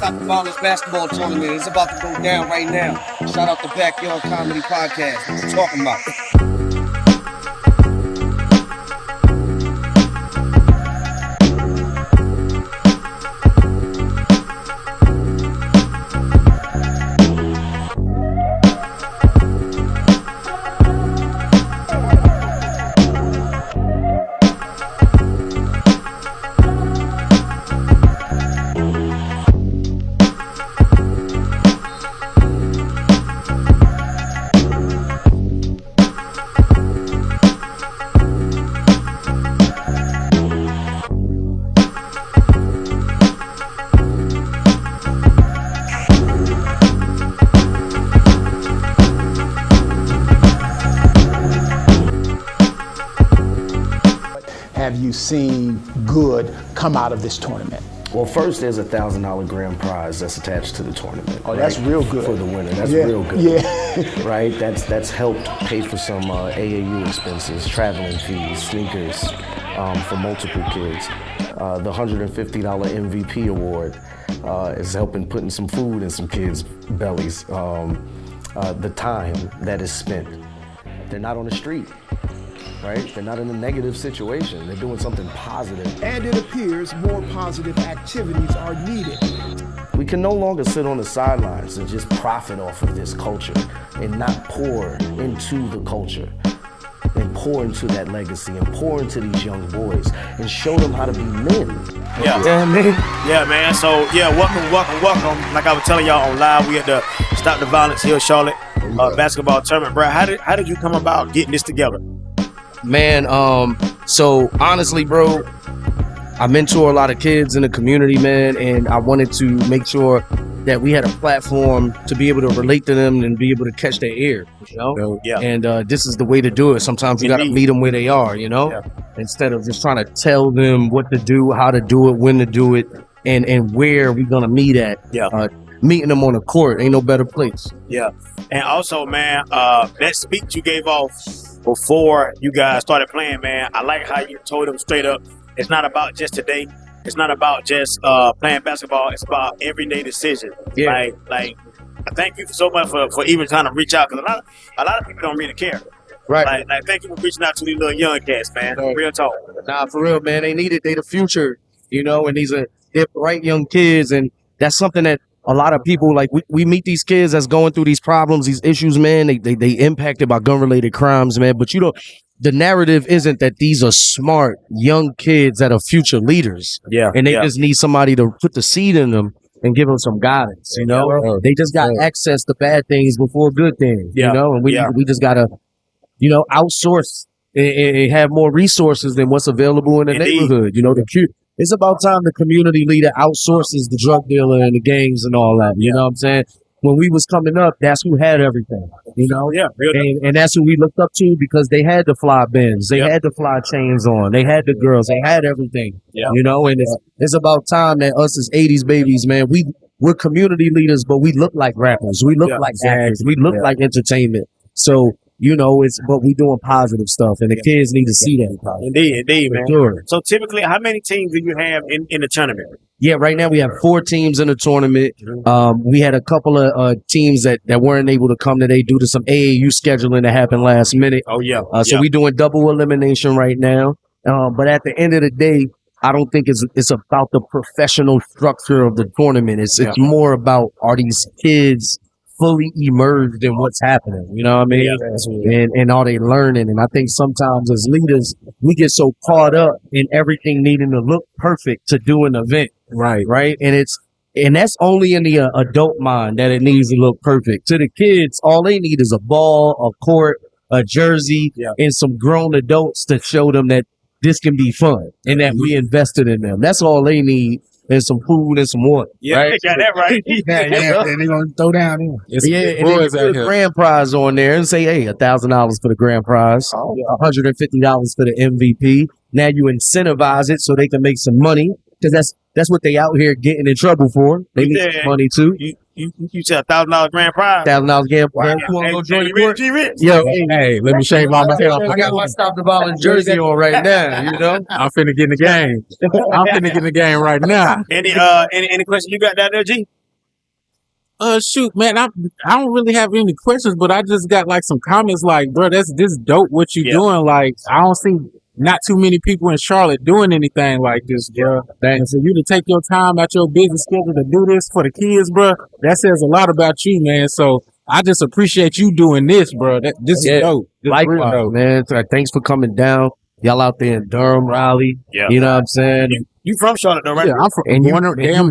Stop the Violence basketball tournament. It's about to go down right now. Shout out to Backyard Comedy Podcast. What you talking about? Have you seen good come out of this tournament? Well, first there's $1,000 grand prize that's attached to the tournament. Oh, that's real good. For the winner, that's real good. Yeah. Right, that's helped pay for some AAU expenses, traveling fees, sneakers for multiple kids. The $150 MVP award is helping putting some food in some kids' bellies. The time that is spent, they're not on the street. Right? They're not in a negative situation. They're doing something positive. And it appears more positive activities are needed. We can no longer sit on the sidelines and just profit off of this culture and not pour into the culture and pour into that legacy and pour into these young boys and show them how to be men. Yeah, man. So, welcome. Like I was telling y'all on live, we had the Stop the Violence here, Charlotte basketball tournament. Bro, how did you come about getting this together? Man, so honestly, bro, I mentor a lot of kids in the community, man, and I wanted to make sure that we had a platform to be able to relate to them and be able to catch their ear, you know? Yeah. And this is the way to do it. Sometimes you got to meet them where they are, you know? Yeah. Instead of just trying to tell them what to do, how to do it, when to do it, and where we're going to meet at. Yeah. Meeting them on the court, ain't no better place. Yeah. And also, man, that speech you gave off before you guys started playing, man, I like how you told them straight up, it's not about just today. It's not about just playing basketball. It's about everyday decision. Yeah. Like, thank you so much for even trying to reach out, because a lot of people don't really care. Right. Like thank you for reaching out to these little young cats, man. Right. Real talk. Nah, for real, man. They need it. They the future, you know, and they're bright young kids, and that's something that a lot of people, like, we meet these kids that's going through these problems, these issues, man. They impacted by gun-related crimes, man. But the narrative isn't that these are smart, young kids that are future leaders. Yeah. And they just need somebody to put the seed in them and give them some guidance, you know? They just got access to bad things before good things, you know? And we just got to, outsource and have more resources than what's available in the neighborhood. You know, it's about time the community leader outsources the drug dealer and the gangs and all that. You know what I'm saying? When we was coming up, that's who had everything, you know? Yeah. And that's who we looked up to, because they had the fly bins. They had the fly chains on. They had the girls. They had everything, you know? And it's about time that us as 80s babies, man, we're community leaders, but we look like rappers. We look like actors. We look like entertainment. So, but we doing positive stuff, and the kids need to see that. Indeed, man. Sure. So typically, how many teams do you have in the tournament? Yeah, right now we have 4 teams in the tournament. We had a couple of teams that weren't able to come today due to some AAU scheduling that happened last minute. Oh, yeah. So we're doing double elimination right now. But at the end of the day, I don't think it's about the professional structure of the tournament. It's more about, are these kids fully immersed in what's happening, you know what I mean? And are they learning? And I think sometimes as leaders, we get so caught up in everything needing to look perfect to do an event. Right. And that's only in the adult mind that it needs to look perfect. To the kids, all they need is a ball, a court, a jersey, and some grown adults to show them that this can be fun and that we invested in them. That's all they need. And some food and some water. Yeah, right? Got that right. And they're going to throw down in. And they put a grand prize on there and say, hey, $1,000 for the grand prize, $150 for the MVP. Now you incentivize it so they can make some money, because that's what they out here getting in trouble for. They need some money too. You said $1,000 grand prize. $1,000 game. Wow. You want to go join Hey, the court? G-Rich. Yo, Hey, let me shave all my hair. I got my Stop the Violence jersey on right now. You know, I'm finna get in the game. I'm finna get in the game right now. Any question you got down there, G? Shoot, man, I don't really have any questions, but I just got like some comments like, bro, this dope what you doing. Like, I don't see not too many people in Charlotte doing anything like this, bro. And for you to take your time out your busy schedule to do this for the kids, bro, that says a lot about you, man. So I just appreciate you doing this, bro. This is dope. This likewise, dope. man. So, thanks for coming down. Y'all out there in Durham, Raleigh. Yeah. You know what I'm saying? You from Charlotte, though, right? Yeah, I'm from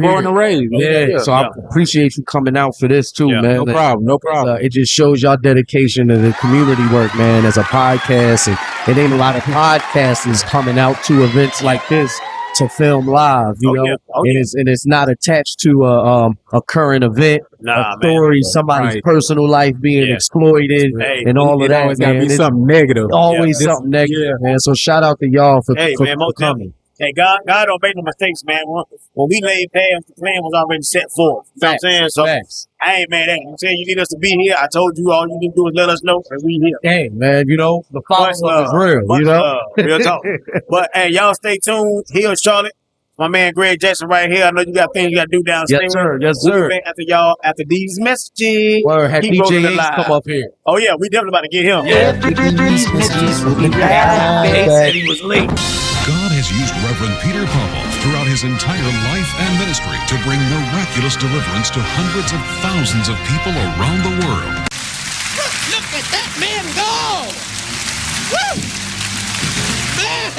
born and raised. Yeah, so I appreciate you coming out for this too, man. No problem, no problem. It just shows y'all dedication to the community work, man, as a podcast. And it ain't a lot of podcasters coming out to events like this to film live, you know? And it's not attached to a current event, a story, somebody's personal life being exploited, and all of that. Always gotta be something negative. Always something negative, man. So shout out to y'all for coming. Hey, God don't make no mistakes, man. When we laid past, the plan was already set forth. You know what I'm saying? So I ain't mad at you. I'm saying you need us to be here. I told you all you need to do is let us know, and we here. Hey, man, you know, the follow-up is real, you know? Real talk. But, hey, y'all stay tuned. Here, Charlotte. My man Greg Jackson right here. I know you got things you got to do downstairs. Yes, sir. Yes, sir. We'll be back after y'all, after these messages. Word, have DJ Ace come up here. Oh, yeah, we definitely about to get him. Yeah, these messages will be back. He said he was late. God has used Reverend Peter Popoff throughout his entire life and ministry to bring miraculous deliverance to hundreds of thousands of people around the world. Look at that man go! Woo! Man!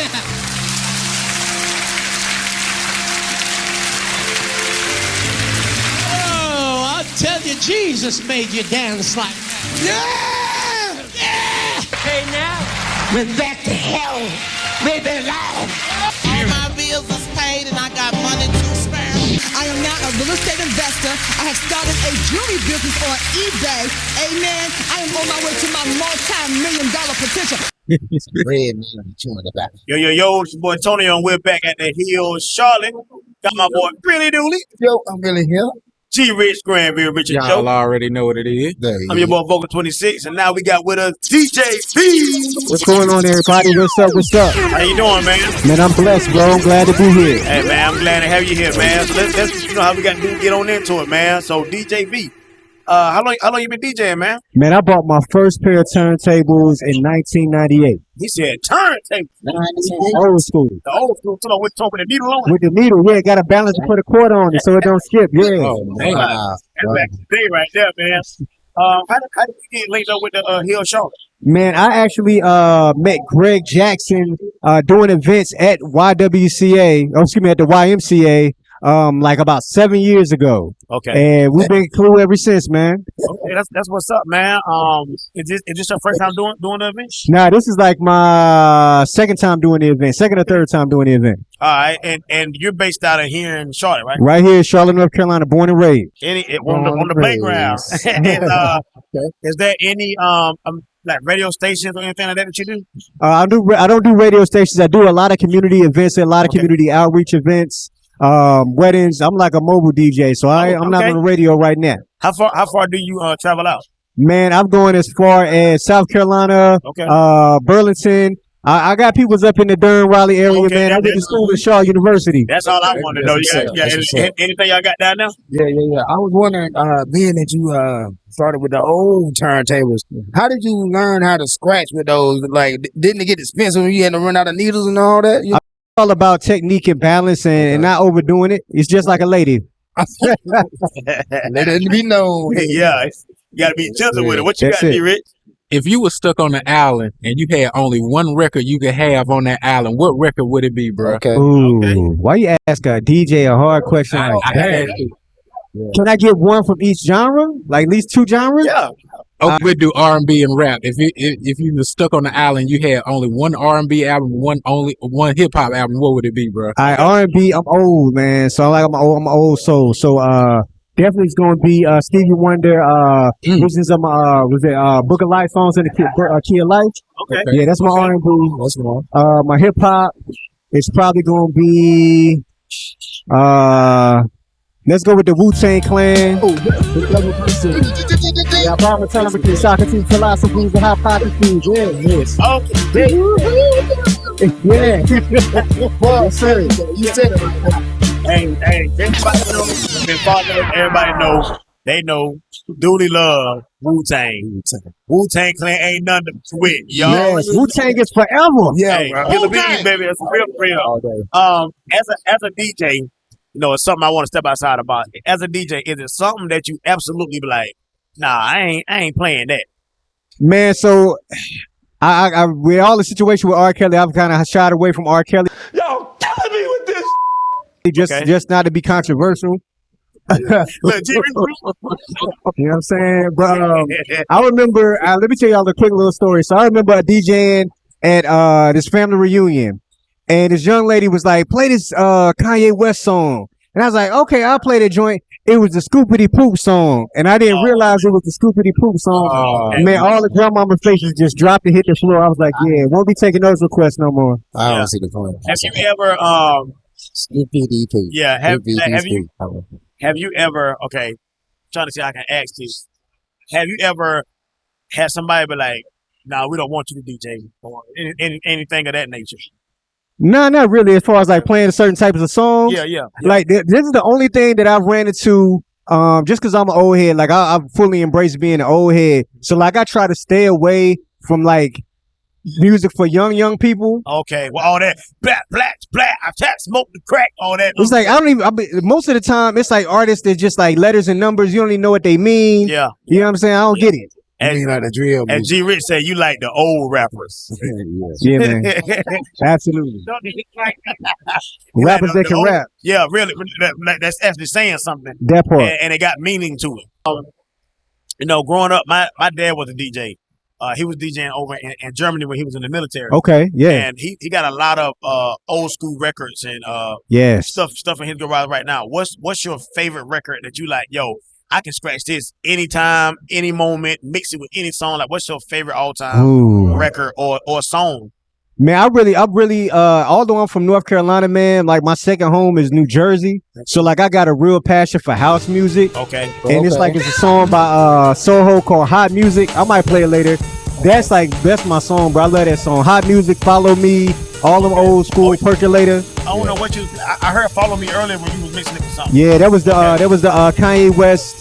Oh, I tell you, Jesus made you dance like that. Yeah! Yeah! Okay, now, we're back to hell. Baby, live. All my bills is paid and I got money to spare. I am now a real estate investor. I have started a jewelry business on eBay. Amen. I am on my way to my multi-million-dollar potential. Yo, it's your boy Tony, and we're back at the Hill, Charlotte. Got my boy Billy Dooley. Yo, I'm really here. G-Rich, Granville, Richard Joe. Y'all already know what it is. I'm your boy Vocal 26, and now we got with us DJ B. What's going on, everybody? What's up? What's up? How you doing, man? Man, I'm blessed, bro. I'm glad to be here. Hey, man, I'm glad to have you here, man. So let's you know how we got to do, get on into it, man. So DJ B, how long you been DJing, man? Man, I bought my first pair of turntables in 1998. He said turntable. Old school. The old school, with the needle on it. With the needle, yeah, got a balance to put a quarter on it so it don't skip. Yeah. Oh, man. That's back in the day right there, man. How did you get linked up with the Hill Charlotte? Man, I actually met Greg Jackson doing events at YWCA, at the YMCA, like about 7 years ago. Okay. And we've been cool ever since, man. Okay, that's what's up, man. Is this your first time doing the event? Nah, this is like my second time doing the event, second or third time doing the event. All right, and you're based out of here in Charlotte, right? Right here in Charlotte, North Carolina, born and raised. On the playground. And, is there any like radio stations or anything like that you do? I don't do radio stations. I do a lot of community events, a lot of community outreach events, weddings. I'm like a mobile DJ, so I'm not on the radio right now. How far do you travel out? Man, I'm going as far as South Carolina, Burlington. I got people's up in the Durham, Raleigh area, man. I went to school at Shaw University. That's all I want to know. Anything y'all got down there? Yeah. I was wondering, being that you started with the old turntables, how did you learn how to scratch with those? Like, didn't it get expensive when you had to run out of needles and all that? It's all about technique and balance and not overdoing it. It's just like a lady. Let it be known. Yeah, you got to be gentle with it. What you got to be, Rich? If you were stuck on an island and you had only one record you could have on that island, what record would it be, bro? Ooh, why you ask a DJ a hard question like that? Can I get one from each genre? Like at least two genres? Yeah. We'd do R&B and rap. If you were stuck on the island, you had only one R&B album, one hip hop album. What would it be, bro? R&B. I'm old, man. So I'm an old soul. So definitely it's gonna be Stevie Wonder. Visions of my Book of Life songs in the Key of Life. Okay. Yeah, that's my R&B. My hip hop is probably gonna be Let's go with the Wu-Tang Clan. Yeah, Obama telling me to Socrates, philosophies, and hypotheses. Yeah, yes. Okay. Yeah. Yes, sir. You said it. Hey, everybody knows. They know. Duly love Wu-Tang. Wu-Tang Clan ain't nothing to quit. Y'all. Yes, Wu-Tang is forever. Yeah, Hey, bro. Killer Bee, baby, it's real. All day. As a DJ, you know, it's something I want to step outside about. As a DJ, is it something that you absolutely be like, nah, I ain't playing that? Man, so I with all the situation with R. Kelly, I've kind of shied away from R. Kelly. Y'all killing me with this. Just not to be controversial. Look, You know what I'm saying? But I remember, let me tell y'all a quick little story. So I remember DJing at this family reunion, and this young lady was like, play this Kanye West song. And I was like, okay, I'll play the joint. It was the Scoopity Poop song. And I didn't realize it was the Scoopity Poop song. And man, all the grandmama faces just dropped and hit the floor. I was like, yeah, won't be taking those requests no more. I don't see the point. Have you ever PDP. yeah, have you ever, okay, trying to see how I can ask this. Have you ever had somebody be like, nah, we don't want you to DJ or anything of that nature? No, not really. As far as like playing certain types of songs. Yeah. Like this is the only thing that I've ran into. Just because I'm an old head, like I fully embrace being an old head. So like I try to stay away from like music for young people. Okay, well all that black, I tap, smoke the crack, all that. It's like most of the time it's like artists that just like letters and numbers. You don't even know what they mean. Yeah, you know what I'm saying. I don't get it. And, You mean like the drill and music. G Rich said you like the old rappers. Yeah, man. Absolutely. Rappers that can rap. Yeah, really. That's actually saying something. That part. And it got meaning to it. You know, growing up, my dad was a DJ. He was DJing over in Germany when he was in the military. Okay, yeah. And he got a lot of old school records and Yes. stuff in his garage right now. What's your favorite record that you like? Yo, I can scratch this anytime, any moment, mix it with any song. Like, what's your favorite all time record or song? Man, I really, although I'm from North Carolina, man, like my second home is New Jersey. So like I got a real passion for house music. Okay. And it's like, it's a song by Soho called Hot Music. I might play it later. That's my song, bro. I love that song. Hot Music, Follow Me, all them old school Percolator. I don't know what I heard Follow Me earlier when you was mixing it with something. Yeah, that was the Kanye West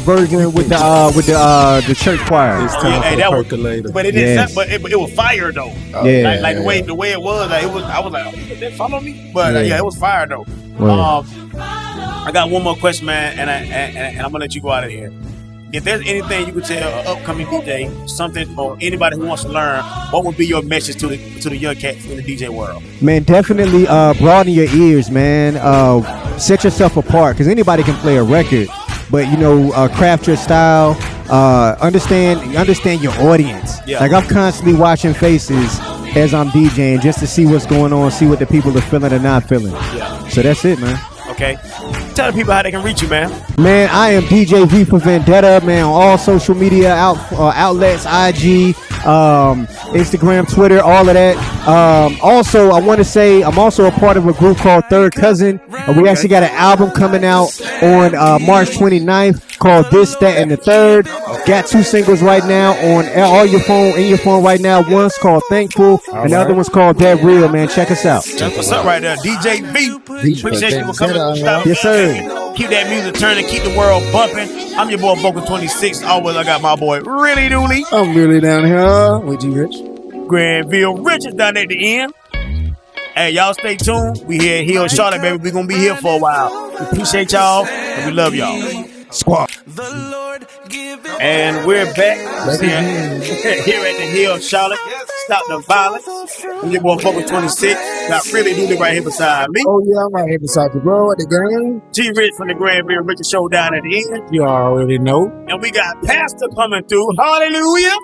version with the church choir. It's time for that was, percolator. but it didn't sound, but it was fire though. Yeah. Like the way it was, like I was like, oh, did they follow me? But yeah, it was fire though. Right. I got one more question, man, and I'm gonna let you go out of here. If there's anything you could tell an upcoming DJ, something or anybody who wants to learn, what would be your message to the young cats in the DJ world? Man, definitely broaden your ears, man. Set yourself apart, because anybody can play a record, but you know, craft your style. Understand your audience. Yeah. Like I'm constantly watching faces as I'm DJing just to see what's going on, see what the people are feeling or not feeling. Yeah. So that's it, man. Okay. Tell the people how they can reach you, man. Man, I am DJ V for Vendetta, man, on all social media outlets, IG, Instagram, Twitter, all of that. Also, I want to say I'm also a part of a group called Third Cousin. We actually got an album coming out on March 29th called This, That, and the Third. Got 2 singles right now on in your phone right now. One's called Thankful, and the other one's called That Real, man. Check us out. That's what's up right there. DJ V. Appreciate you for coming. Yes, sir. Keep that music turning, keep the world bumping. I'm your boy Vocal 26. Always I got my boy Really Dooley. I'm really down here with you, Rich. Granville Richards down at the end. Hey, y'all stay tuned. We here at Hill Charlotte, baby. We gonna be here for a while. We appreciate y'all and we love y'all. Squad. And we're back here at the Hill Charlotte. Stop the violence. I'm your boy Vocal 26. Got Really Dooley right here beside me. Oh yeah, I'm right here beside you, bro, at the game. G Rich from the Granville Richards Show down at the end. You already know. And we got Pastor coming through. Hallelujah.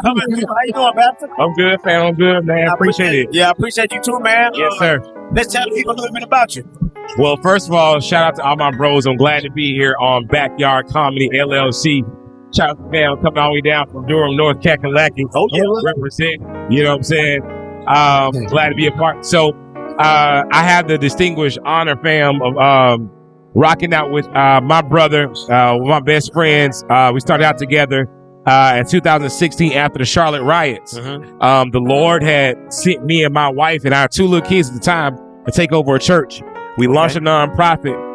Coming through. How you doing, Pastor? I'm good, fam. I'm good, man. I appreciate it. Yeah, I appreciate you too, man. Yes, sir. Let's tell the people a little bit about you. Well, first of all, shout out to all my bros. I'm glad to be here on Backyard Comedy LLC. Shout out to fam coming all the way down from Durham, North Kakalaki. Oh, yeah. Represent. You know what I'm saying? Glad to be a part. So, I have the distinguished honor, fam, of rocking out with my brother, my best friends. We started out together in 2016 after the Charlotte riots. The Lord had sent me and my wife and our 2 little kids at the time to take over a church. We launched a nonprofit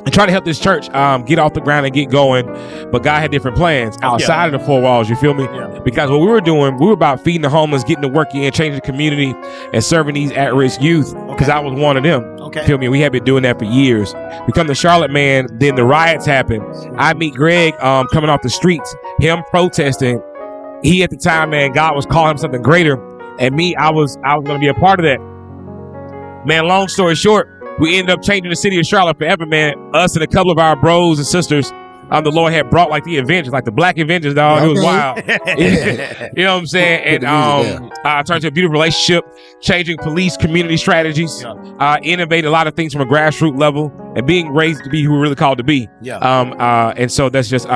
and try to help this church get off the ground and get going. But God had different plans outside of the 4 walls, you feel me? Because what we were doing, we were about feeding the homeless, getting to work in, changing the community, and serving these at-risk youth, because I was one of them. Feel me? We have been doing that for years. We come to Charlotte, man, then the riots happen. I meet Greg coming off the streets, him protesting. He, at the time, man, God was calling him something greater. And me, I was going to be a part of that. Man, long story short, we ended up changing the city of Charlotte forever, man. Us and a couple of our bros and sisters, the Lord had brought like the Avengers, like the Black Avengers, dog. It was wild. You know what I'm saying? And turned to a beautiful relationship, changing police community strategies, innovate a lot of things from a grassroots level, and being raised to be who we're really called to be. And so that's just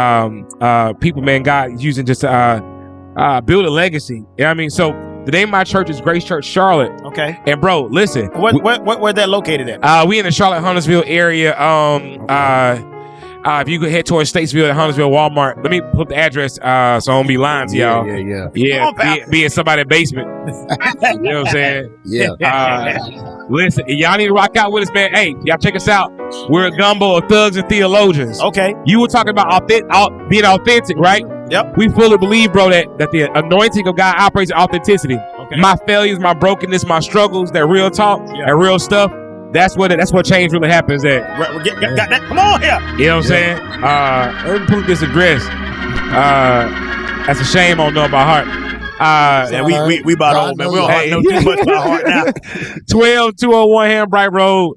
people, man, God using just to build a legacy. You know what I mean? So the name of my church is Grace Church Charlotte. And bro, listen. Where that located at? We in the Charlotte Huntersville area. If you could head towards Statesville at Huntersville Walmart, let me put the address so I don't be lying to y'all. Be in somebody's basement. You know what I'm saying? Listen, y'all need to rock out with us, man. Hey, y'all check us out. We're a gumbo of thugs and theologians. You were talking about being authentic, right? We fully believe, bro, that the anointing of God operates in authenticity. My failures, my brokenness, my struggles, that real talk, that real stuff. That's what change really happens at. Got that? Come on here. You know what I'm saying? Let me put this address. That's a shame I don't know about heart. We about old, man. We don't know too much about heart now. 12201 Hambright Road,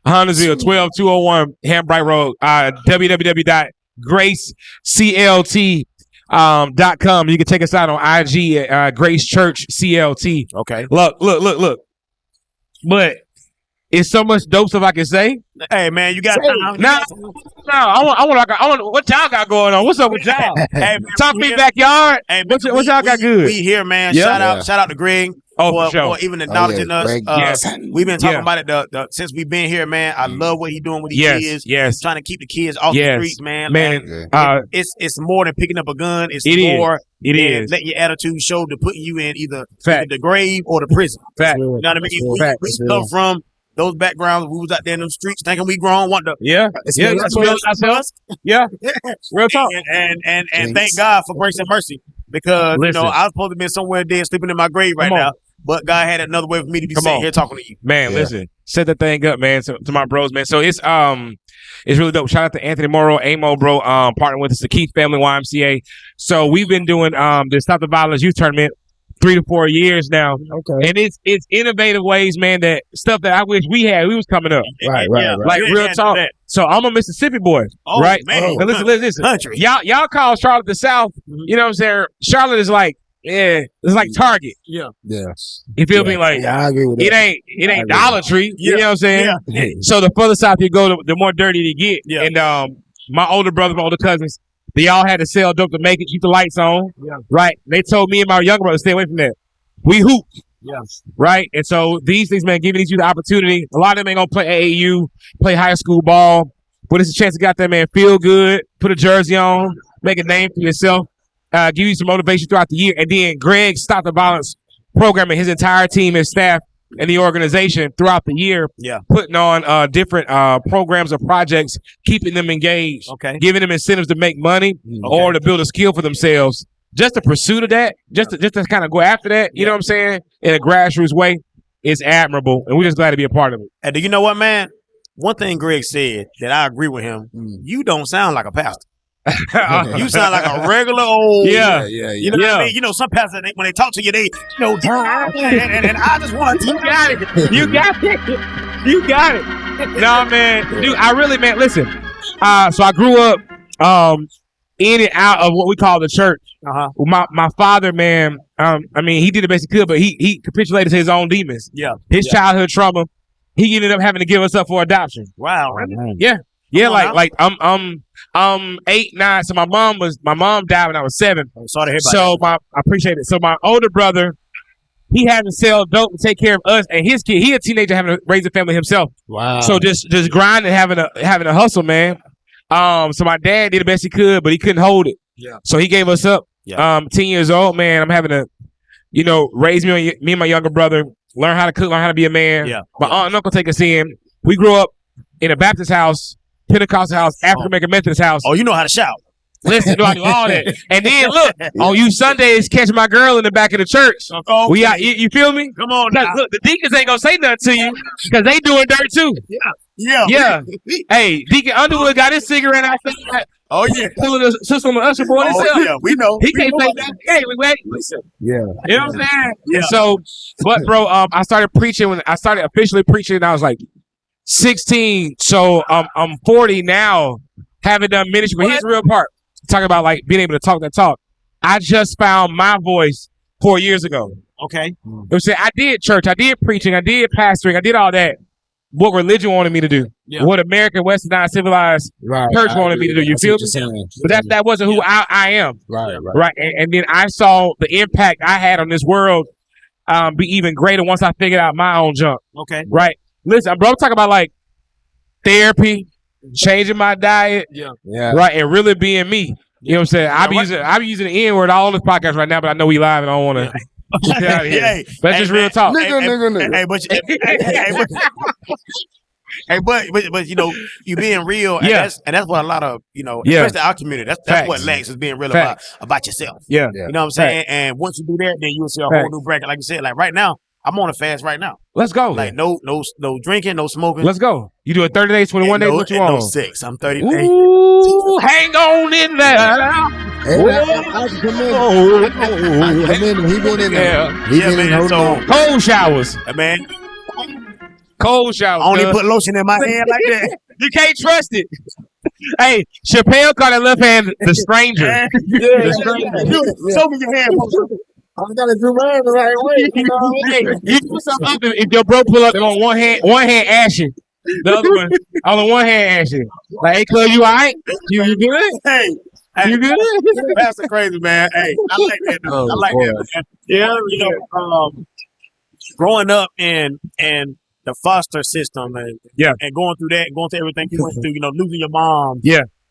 Huntersville. 12201 Hambright Road. www.graceclt.com. You can check us out on IG at Grace Church CLT. Look. But it's so much dope stuff I can say. Hey man, you got time? I want what y'all got going on. What's up with y'all? Hey, talk to me backyard. Hey, what y'all got good? We here, man. Shout out to Greg. For even acknowledging us. We've been talking about it since we've been here, man. I love what he's doing with these kids. Trying to keep the kids off the streets, man. It's more than picking up a gun. It's more than letting your attitude show to putting you in either the grave or the prison. You know what I mean? We come from those backgrounds. We was out there in them streets thinking we grown, want to that's what ourselves. Real talk. And thank God for grace and mercy, because you know I was supposed to be somewhere dead, sleeping in my grave right now, but God had another way for me to be sitting here talking to you. Man, listen, set that thing up, man. To my bros, man. So it's really dope. Shout out to Anthony Morrow, Amo, bro, partnering with us, the Keith Family YMCA. So we've been doing the Stop the Violence Youth Tournament 3 to 4 years now. And it's innovative ways, man, that stuff that I wish we was coming up. Right. Like real talk. So I'm a Mississippi boy, right? Man. But listen. Country. Y'all call Charlotte the South. You know what I'm saying? Charlotte is like, it's like Target. You feel me? Like, I agree with it ain't Dollar Tree. You know what I'm saying? So the further south you go, the more dirty you get. And my older brother, my older cousins, they all had to sell dope to make it, keep the lights on. Right? They told me and my younger brother, stay away from that. We hoop. Right? And so these things, man, giving these youth the opportunity. A lot of them ain't gonna play AAU, play high school ball, but it's a chance to get out there, man, feel good, put a jersey on, make a name for yourself, give you some motivation throughout the year. And then Greg Stop the Violence program and his entire team and staff and the organization throughout the year, putting on different programs or projects, keeping them engaged, giving them incentives to make money or to build a skill for themselves. Just the pursuit of that, just to kind of go after that, you know what I'm saying, in a grassroots way, is admirable, and we're just glad to be a part of it. And do you know what, man? One thing Greg said that I agree with him, you don't sound like a pastor. You sound like a regular old, you know what I mean? You know, some pastors, when they talk to you, they, and I just want to, you got it. No, man, dude, I really, man, listen. So I grew up in and out of what we call the church. My father, man, I mean, he did the best he could, but he capitulated to his own demons. His childhood trauma, he ended up having to give us up for adoption. Wow, really? Yeah, like I'm 8, 9. So my mom died when I was 7. Sorry to hear about I appreciate it. So my older brother he having to sell dope to take care of us and his kid. He a teenager having to raise a family himself. Wow. So just grinding, having a hustle, man. So my dad did the best he could, but he couldn't hold it. Yeah. So he gave us up. Yeah. 10 years old, man. I'm having to, raise me and my younger brother, learn how to cook, learn how to be a man. Yeah. My aunt and uncle take us in. We grew up in a Baptist house, Pentecostal house, African American Methodist house. Oh, you know how to shout. Listen, do I do all that? And then look, on you Sundays, catch my girl in the back of the church. Okay. We out, you feel me? Come on now. Look, the deacons ain't gonna say nothing to you because they doing dirt too. Yeah. Hey, Deacon Underwood got his cigarette outside. Oh yeah. Pulling the sister on the usher boy himself. Yeah, we know. He can't say that. Hey, wait, listen. Yeah. You know what I'm saying? Yeah. So, but bro, I started preaching when I started officially preaching. I was like 16. So I'm 40 now. Haven't done ministry, but here's the real part. Talking about like being able to talk that talk. I just found my voice 4 years ago. Okay. You know what I'm saying? I did church, I did preaching, I did pastoring, I did all that. What religion wanted me to do. Yeah. What American Westernized civilized church wanted me to do. You feel me? But that wasn't who I am. Right. And then I saw the impact I had on this world be even greater once I figured out my own junk. Okay. Right. Listen, bro, I'm talking about like therapy, changing my diet, right, and really being me. You know what I'm saying? I be using the N word all on this podcast right now, but I know we live and I don't want to get out of here. Hey, that's just real talk. But you being real, and that's what a lot of especially our community. That's what lacks is being real about yourself. Yeah, you know what I'm saying. And once you do that, then you'll see a whole new bracket. Like you said, like right now, I'm on a fast right now. Let's go. Like no drinking, no smoking. Let's go. You do a 30 days, 21 days. What you want? No 6. I'm 30 days. Ooh, hang on in there. He been in there. Yeah, cold showers. Man. Cold showers. I only put lotion in my hand like that. You can't trust it. Hey, Chappelle called that left hand the stranger. The stranger. Show me your hand. I gotta do mine the right way. You put something up if your bro pull up on one hand ashy. The other one on the one hand ashy. Like, hey, Cuz, you all right? You good? Hey, you good? That's crazy, man. Hey, I like that. Though. I like that. Man. Yeah, growing up in the foster system and going through everything you went through, losing your mom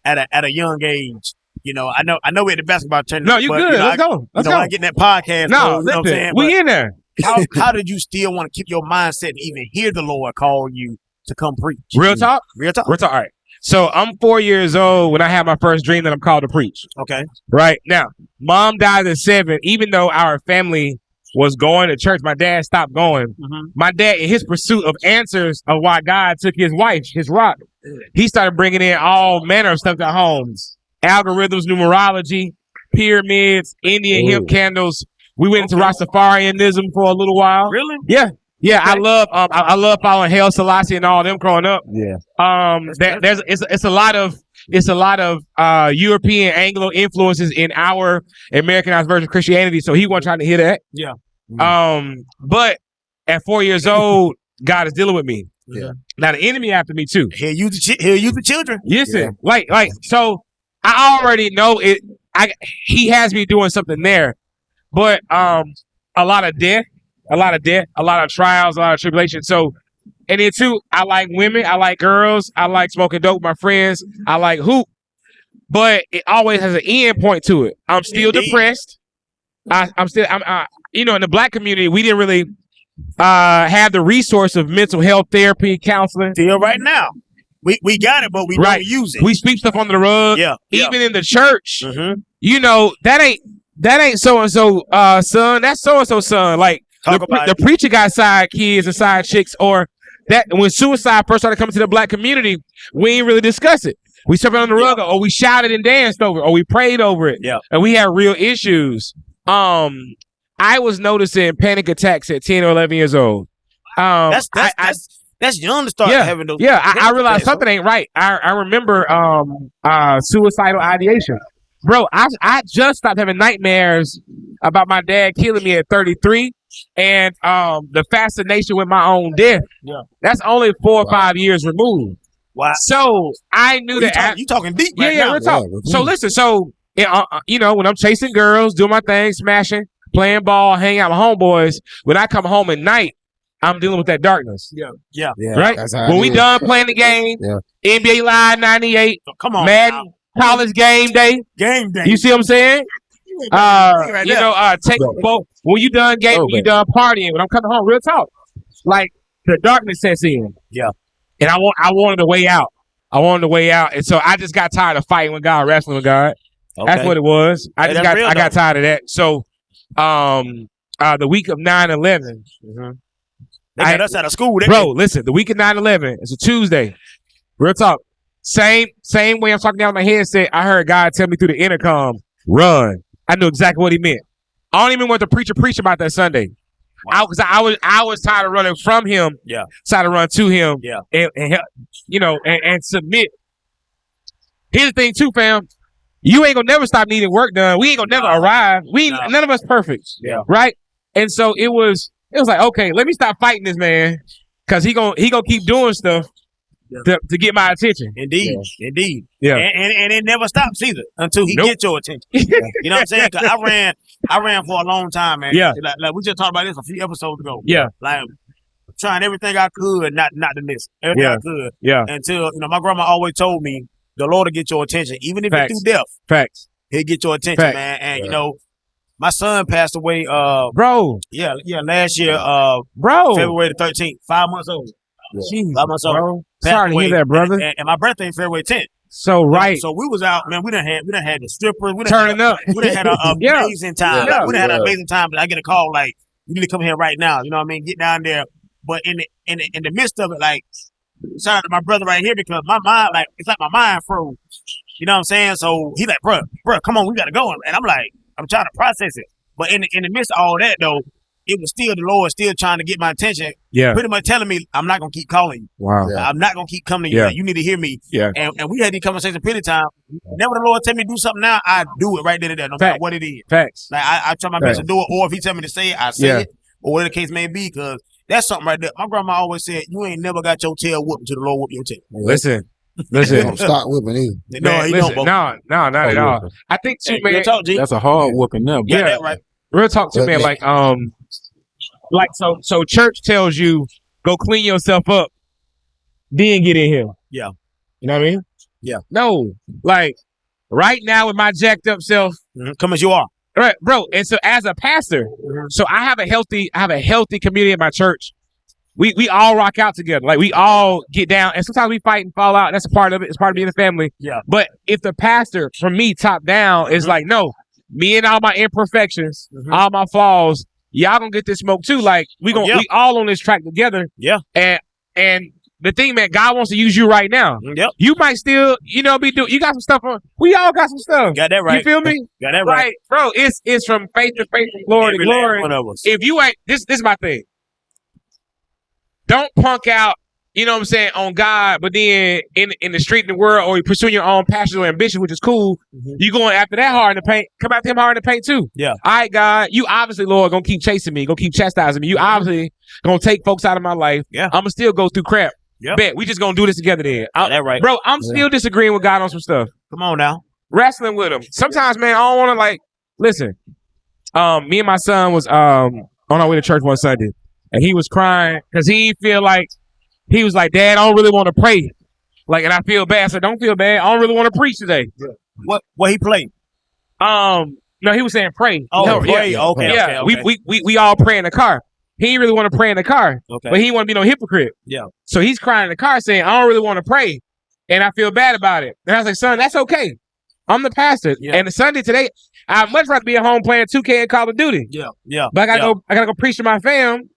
at a young age. I know we're at the basketball tournament. No, you good. Let's go. Let's go. I get in that podcast. No, you know what I'm saying? We in there. How did you still want to keep your mindset and even hear the Lord call you to come preach? Real talk? Real talk. All right. So I'm 4 years old when I had my first dream that I'm called to preach. Okay. Right. Now, mom died at 7. Even though our family was going to church, my dad stopped going. Mm-hmm. My dad, in his pursuit of answers of why God took his wife, his rock, he started bringing in all manner of stuff to homes. Algorithms, numerology, pyramids, Indian hemp candles. We went into Rastafarianism for a little while. Really? Yeah. Yeah, okay. I love following Haile Selassie and all them growing up. Yeah. It's a lot of European Anglo influences in our Americanized version of Christianity. So he wasn't trying to hear that. Yeah. But at 4 years old, God is dealing with me. Yeah. Now the enemy after me too. He'll use the children. Listen, like so. I already know it. He has me doing something there, but a lot of death, a lot of trials, a lot of tribulation. So, and then too, I like women, I like girls, I like smoking dope with my friends, I like hoop, but it always has an end point to it. I'm still depressed. I'm still in the black community, we didn't really have the resource of mental health therapy, counseling. Still right now. We got it, but we don't use it. We sweep stuff under the rug. Yeah. Even in the church, mm-hmm. That ain't so and so son. That's so and so son. Like the preacher got side kids and side chicks, or that when suicide first started coming to the black community, we ain't really discuss it. We swept it under the rug, or we shouted and danced over it, or we prayed over it. Yeah. And we had real issues. I was noticing panic attacks at 10 or 11 years old. That's young to start having those. Yeah, I realized something ain't right. I remember suicidal ideation. Bro, I just stopped having nightmares about my dad killing me at 33 and the fascination with my own death. Yeah. That's only 4 or 5 years removed. Wow. So I knew that. You talking deep right now. Yeah, we're talking. So listen, when I'm chasing girls, doing my thing, smashing, playing ball, hanging out with homeboys. When I come home at night, I'm dealing with that darkness. Yeah. Right? When we done playing the game, NBA Live 98, Come on, Madden, college game day. You see what I'm saying? Take both. When you done gaming, you done partying. When I'm coming home, real talk, like the darkness sets in. Yeah. And I wanted a way out. And so I just got tired of fighting with God, wrestling with God. Okay. That's what it was. I got tired of that. So, the week of 9/11. They got us out of school. Listen, the week of 9/11, it's a Tuesday. Real talk. Same way I'm talking down my headset, I heard God tell me through the intercom, run. I knew exactly what he meant. I don't even want the preacher preach about that Sunday. I was tired of running from him. Yeah. Tired of running to him. Yeah. And submit. Here's the thing too, fam. You ain't gonna never stop needing work done. We ain't gonna never arrive. None of us perfect. Yeah. Right? And so it was like, okay, let me stop fighting this man, because he gonna keep doing stuff to get my attention. Indeed. Yeah. And it never stops either until he gets your attention. You know what I'm saying? 'Cause I ran for a long time, man. Yeah. Like we just talked about this a few episodes ago. Yeah. Like trying everything I could not to miss. Everything I could. Yeah. Until, my grandma always told me, the Lord will get your attention. Even if it's through death. Facts. He'll get your attention, Facts. man. And my son passed away bro. Yeah, last year, bro. February the 13th, 5 months old. Jeez, 5 months old. bro. Sorry to hear that, brother. And my birthday February 10th. So right. So we was out, man. We done had the strippers. We done Turning up. We done had an amazing time. Yeah. Like, we done had an amazing time. But I get a call like, you need to come here right now. You know what I mean? Get down there. But in the midst of it, like, shout out to my brother right here, because my mind, like, it's like my mind froze. You know what I'm saying? So he like, bro, come on, we gotta go. And I'm like, I'm trying to process it. But in the midst of all that though, it was still the Lord still trying to get my attention. Yeah. Pretty much telling me, I'm not gonna keep calling you. Wow. I'm not gonna keep coming to you. Yeah. Like, you need to hear me. Yeah. And we had these conversations pretty time. Whenever the Lord tell me to do something now, I do it right then and there, no matter what it is. Facts. Like I try my best to do it, or if he tell me to say it, I say it, or whatever the case may be, because that's something right there. My grandma always said, you ain't never got your tail whooped until the Lord whoop your tail. Listen. Don't start whipping either. No, he don't. No, not at all. I think too, man. That's a hard whooping up. Yeah, that right. Real talk to man, so church tells you go clean yourself up, then get in here. Yeah. You know what I mean? Yeah. No, like right now with my jacked up self, come as you are. Right, bro. And so as a pastor, so I have a healthy community in my church. We all rock out together. Like we all get down, and sometimes we fight and fall out. That's a part of it. It's part of being a family. Yeah. But if the pastor, from me top down, is like, no, me and all my imperfections, all my flaws, y'all gonna get this smoke too. Like we all on this track together. Yeah. And the thing, man, God wants to use you right now. Yep. You might still, you got some stuff on. We all got some stuff. Got that right. You feel me? Got that right. Like, bro, it's from faith to faith, from glory to glory. One of us. If you ain't, this is my thing. Don't punk out, you know what I'm saying, on God, but then in the street, in the world, or you pursuing your own passions or ambition, which is cool, you going after that hard in the paint, come after him hard in the paint too. Yeah. All right, God, you obviously, Lord, gonna keep chasing me, gonna keep chastising me. You obviously gonna take folks out of my life. Yeah. I'm gonna still go through crap. Yep. Bet, we just gonna do this together then. That right. Bro, I'm still disagreeing with God on some stuff. Come on now. Wrestling with him. Sometimes, man, I don't want to, like, listen, me and my son was on our way to church one Sunday, and he was crying because he was like, Dad, I don't really want to pray. Like, and I feel bad. I said, don't feel bad. I don't really want to preach today. Yeah. What he played? No, he was saying pray. Oh, no, pray. Yeah. Okay, yeah. okay. We all pray in the car. He didn't really want to pray in the car. Okay. But he didn't want to be no hypocrite. Yeah. So he's crying in the car saying, I don't really want to pray. And I feel bad about it. And I was like, son, that's okay. I'm the pastor. Yeah. And the Sunday today, I'd much rather be at home playing 2K and Call of Duty. Yeah. Yeah. But I gotta go preach to my fam.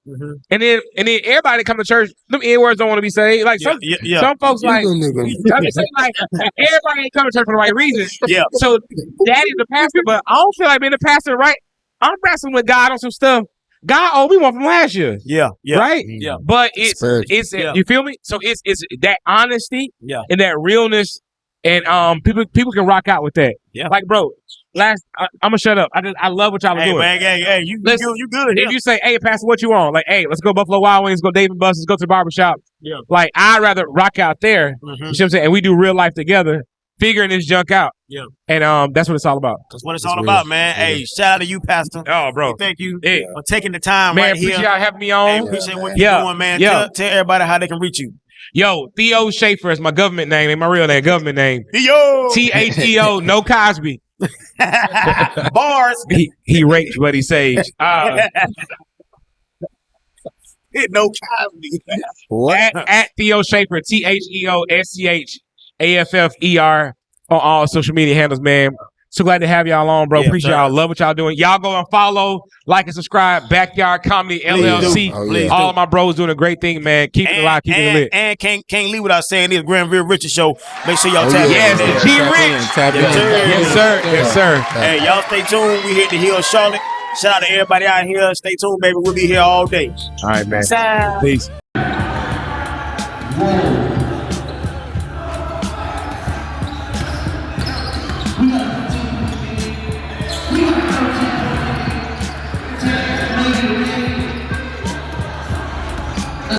And then everybody come to church, them N-words don't want to be saved. Like some folks like, I'm just saying, like, everybody ain't coming to church for the right reason. Yeah. So daddy's the pastor, but I don't feel like being the pastor, right? I'm wrestling with God on some stuff. God owed me one from last year. Yeah. Yeah. Right? Yeah. But it's you feel me? So it's that honesty and that realness, and people can rock out with that. Yeah. Like, bro, I'm gonna shut up. I love what y'all are doing. Man, hey, you good here. If you say, hey, Pastor, what you want? Like, hey, let's go Buffalo Wild Wings, go Dave and Buster's, go to the barbershop. Yeah. Like, I'd rather rock out there. You know what I'm saying? And we do real life together figuring this junk out. Yeah. And that's what it's all about. That's what it's all about, man. Hey, shout out to you, Pastor. Oh, bro. Thank you Hey. for taking the time Man, right here. appreciate y'all having me on. Hey, appreciate what you're doing, man. Tell everybody how they can reach you. Yo, Theo Shafer is my government name. Ain't my real name, government name. Theo. Theo, no Cosby. Bars. He raped what he says. No Cosby. At Theo Shafer, TheoSchaffer on all social media handles, man. So glad to have y'all on, bro. Yeah, Appreciate sir. y'all. Love what y'all doing. Y'all go and follow, like, and subscribe. Backyard Comedy LLC. Please all do. of my bros doing a great thing, man. Keep it alive, keep it lit. And can't leave without saying this Granville Richard show. Make sure y'all tap in. Yes, G Rich. Yes, sir. Yes, sir. Hey, y'all stay tuned. We hit the hill, Charlotte. Shout out to everybody out here. Stay tuned, baby. We'll be here all day. All right, man. Bye. Peace.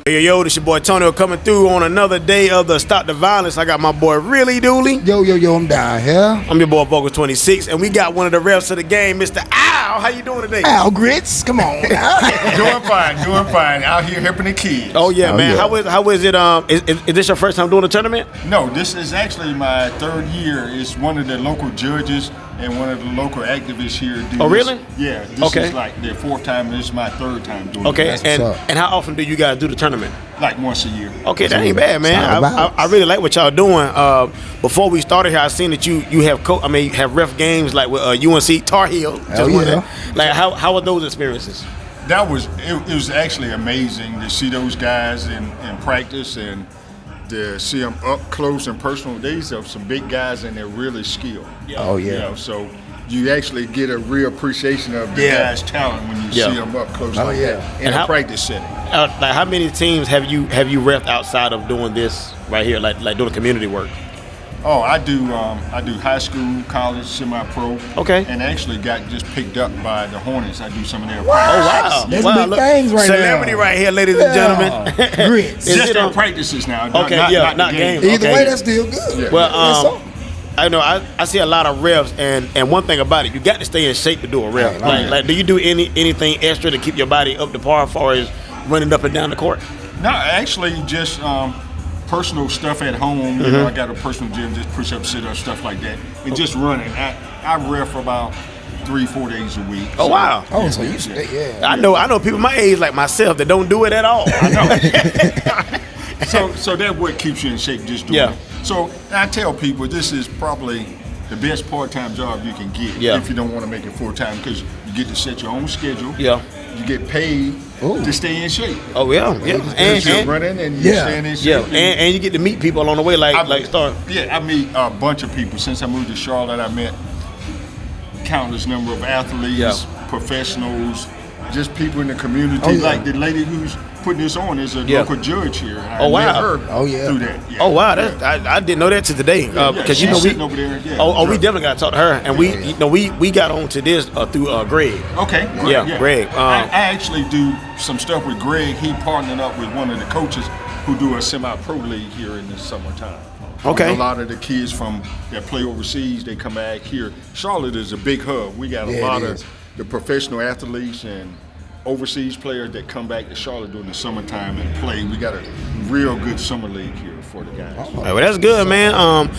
Yo, this your boy Tonio coming through on another day of the Stop the Violence. I got my boy Really Dooley. Yo, I'm down here. I'm your boy Vocal 26, and we got one of the refs of the game, Mr. Al. How you doing today? Al Grits, come on. Doing fine. Out here helping the kids. Oh yeah, man. Yeah. How is it? Is this your first time doing a tournament? No, this is actually my third year. It's one of the local judges and one of the local activists here. Oh, really? Yeah. This is like their fourth time. This is my third time doing it. Okay, and how often do you guys do the tournament? Like once a year. Okay, that ain't bad, man. I really like what y'all doing. Before we started here, I seen that you have you have ref games like with UNC Tar Heel. Like how are those experiences? That was it was actually amazing to see those guys in practice and to see them up close and personal. These are some big guys and they're really skilled. Yeah. Oh yeah. You know, so you actually get a real appreciation of the guys' talent when you see them up close like that in a practice setting. Like how many teams have you refed outside of doing this right here, like doing community work? Oh, I do high school, college, semi-pro. Okay. And actually got just picked up by the Hornets. I do some of their practices. That's big things right Celebrity now. right here, ladies and gentlemen. Grits. Just their practices now. Not games. Either way, that's still good. Yeah. Well, I know I see a lot of refs, and one thing about it, you got to stay in shape to do a ref. Like, do you do anything extra to keep your body up to par as far as running up and down the court? No, actually, just personal stuff at home. You know, I got a personal gym, just push-ups, sit-ups, stuff like that, and just running. I ref about 3-4 days a week. Oh wow! Oh, so you yeah. I know people my age like myself that don't do it at all. I know. So that's what keeps you in shape, just doing it. So I tell people this is probably the best part-time job you can get if you don't want to make it full-time, because you get to set your own schedule. Yeah. You get paid to stay in shape. Oh yeah. And you're running and you're staying in shape. And you get to meet people along the way, I meet a bunch of people. Since I moved to Charlotte, I met countless number of athletes, professionals, just people in the community. Like the lady who's putting this on is a local judge here. I met her through that. Yeah. Oh wow, I didn't know that till today. Because she's sitting over there. We definitely got to talk to her, and we got on to this through Greg. Okay. Greg. I actually do some stuff with Greg. He partnered up with one of the coaches who do a semi-pro league here in the summertime. Okay. A lot of the kids that play overseas, they come back here. Charlotte is a big hub. We got a lot of the professional athletes and overseas players that come back to Charlotte during the summertime and play. We got a real good summer league here for the guys. Well, that's good, man.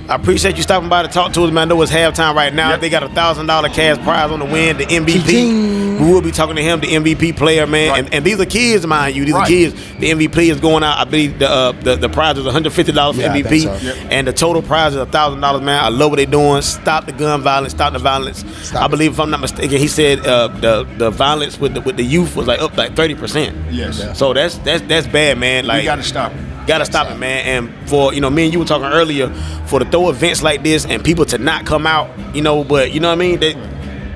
I appreciate you stopping by to talk to us, man. I know it's halftime right now. They got $1,000 cash prize on the win, the MVP. We will be talking to him, the MVP player, man. And these are kids, mind you. These are kids. The MVP is going out. I believe the prize is $150 for MVP. And the total prize is $1,000, man. I love what they're doing. Stop the gun violence. Stop the violence. I believe, if I'm not mistaken, he said the violence with the youth was up 30%. Yes. So that's bad, man. Like, we got to stop it. Gotta stop it, man. And for, me and you were talking earlier, for to throw events like this and people to not come out, but you know what I mean?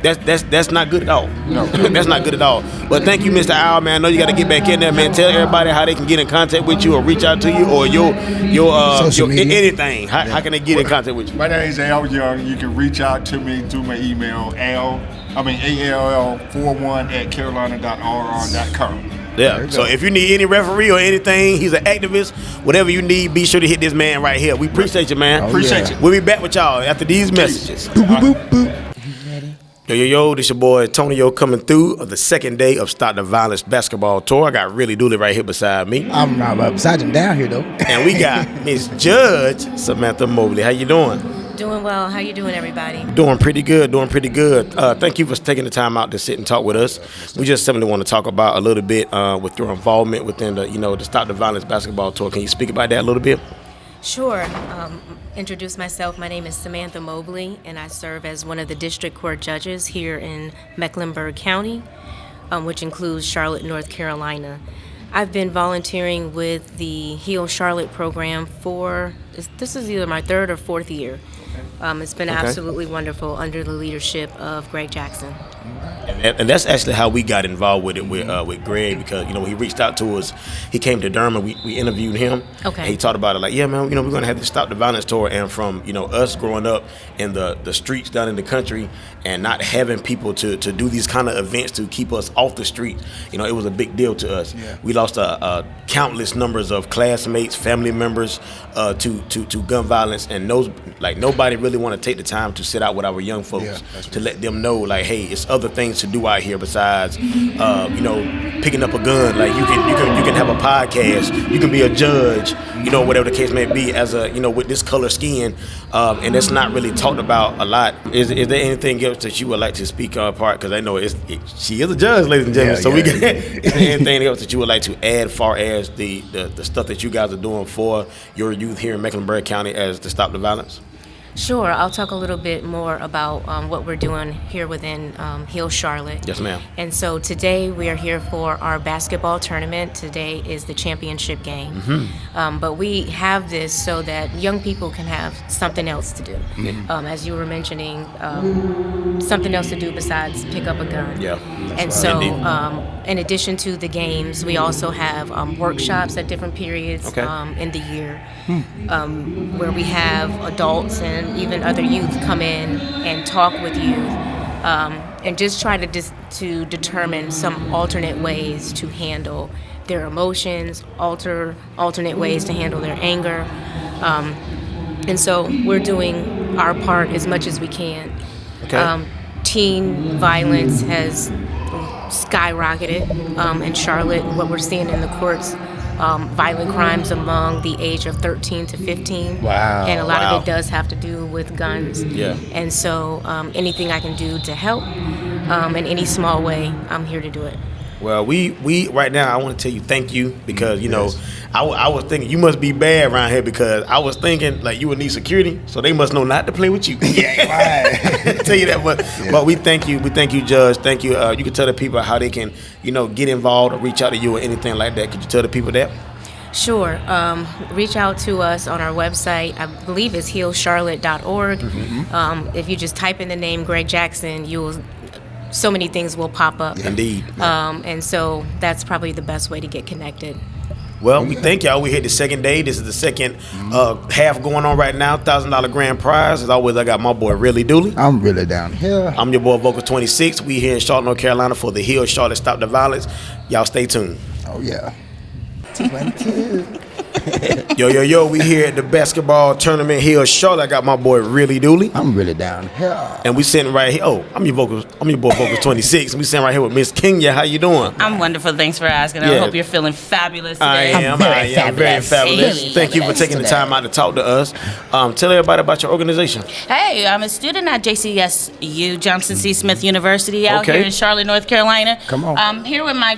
That's not good at all. No. That's not good at all. But thank you, Mr. Al, man. I know you gotta get back in there, man. Tell everybody how they can get in contact with you or reach out to you or your anything. How can they get in contact with you? My name is Al Young. You can reach out to me through my email, ALL41@carolina.rr.com. Yeah. So if you need any referee or anything, he's an activist. Whatever you need, be sure to hit this man right here. We appreciate you, man. Appreciate you. We'll be back with y'all after these messages. Yo, this your boy Tonio coming through of the second day of Stop the Violence basketball tour. I got Really Dooley right here beside me. I'm beside him down here though. And we got Miss Judge Samantha Mobley. How you doing? Doing well. How you doing, everybody? Doing pretty good. Thank you for taking the time out to sit and talk with us. We just simply want to talk about a little bit with your involvement within the Stop the Violence basketball tour. Can you speak about that a little bit? Sure. Introduce myself. My name is Samantha Mobley, and I serve as one of the district court judges here in Mecklenburg County, which includes Charlotte, North Carolina. I've been volunteering with the Heal Charlotte program this is either my third or fourth year. It's been absolutely wonderful under the leadership of Greg Jackson. And that's actually how we got involved with it with Greg, because when he reached out to us, he came to Durham and we interviewed him. Okay. And he talked about it like, yeah, man, we're gonna have to Stop the Violence tour. And from us growing up in the streets down in the country and not having people to do these kind of events to keep us off the street, it was a big deal to us. Yeah. We lost countless numbers of classmates, family members to gun violence, and nobody really want to take the time to sit out with our young folks to let them know, like, hey, it's other things to do out here besides picking up a gun. Like you can have a podcast, you can be a judge, whatever the case may be, as a with this color skin, and it's not really talked about a lot. Is there anything else that you would like to speak apart? Because I know she is a judge, ladies and gentlemen. Is there anything else that you would like to add, far as the stuff that you guys are doing for your youth here in Mecklenburg County as to stop the violence? Sure. I'll talk a little bit more about what we're doing here within Heal Charlotte. Yes, ma'am. And so today we are here for our basketball tournament. Today is the championship game. Mm-hmm. But we have this so that young people can have something else to do. Mm-hmm. As you were mentioning, something else to do besides pick up a gun. Yeah. And so in addition to the games, we also have workshops at different periods in the year where we have adults and even other youth come in and talk with youth and just try to determine some alternate ways to handle their emotions, alternate ways to handle their anger. And so we're doing our part as much as we can. Teen violence has skyrocketed in Charlotte. What we're seeing in the courts, violent crimes among the age of 13 to 15. Wow. And a lot of it does have to do with guns. Yeah. And so anything I can do to help in any small way, I'm here to do it. Well, we right now, I want to tell you thank you, because I was thinking you must be bad around here, because I was thinking like you would need security, so they must know not to play with you. Right. Tell you that, but we thank you, Judge. Thank you. You can tell the people how they can get involved or reach out to you or anything like that. Could you tell the people that? Sure. Reach out to us on our website. I believe it's healcharlotte.org. Mm-hmm. If you just type in the name Greg Jackson, so many things will pop up. Indeed. And so that's probably the best way to get connected. Well, we thank y'all. We hit the second day. This is the second half going on right now. $1,000 grand prize. As always, I got my boy Really Dooley. I'm really down here. I'm your boy Vocal 26. We here in Charlotte, North Carolina for the Heal Charlotte Stop the Violence. Y'all stay tuned. Oh yeah. 22. Yo, we here at the basketball tournament here in Charlotte. I got my boy Really Dooley. I'm really down here. And we sitting right here. Oh, I'm your boy Vocal 26. And we sitting right here with Miss Kenya. How you doing? I'm wonderful. Thanks for asking. I hope you're feeling fabulous today. I am very fabulous. Thank you for taking the time out to talk to us. Tell everybody about your organization. Hey, I'm a student at JCSU, Johnson C. Smith University, out here in Charlotte, North Carolina. Come on. I'm here with my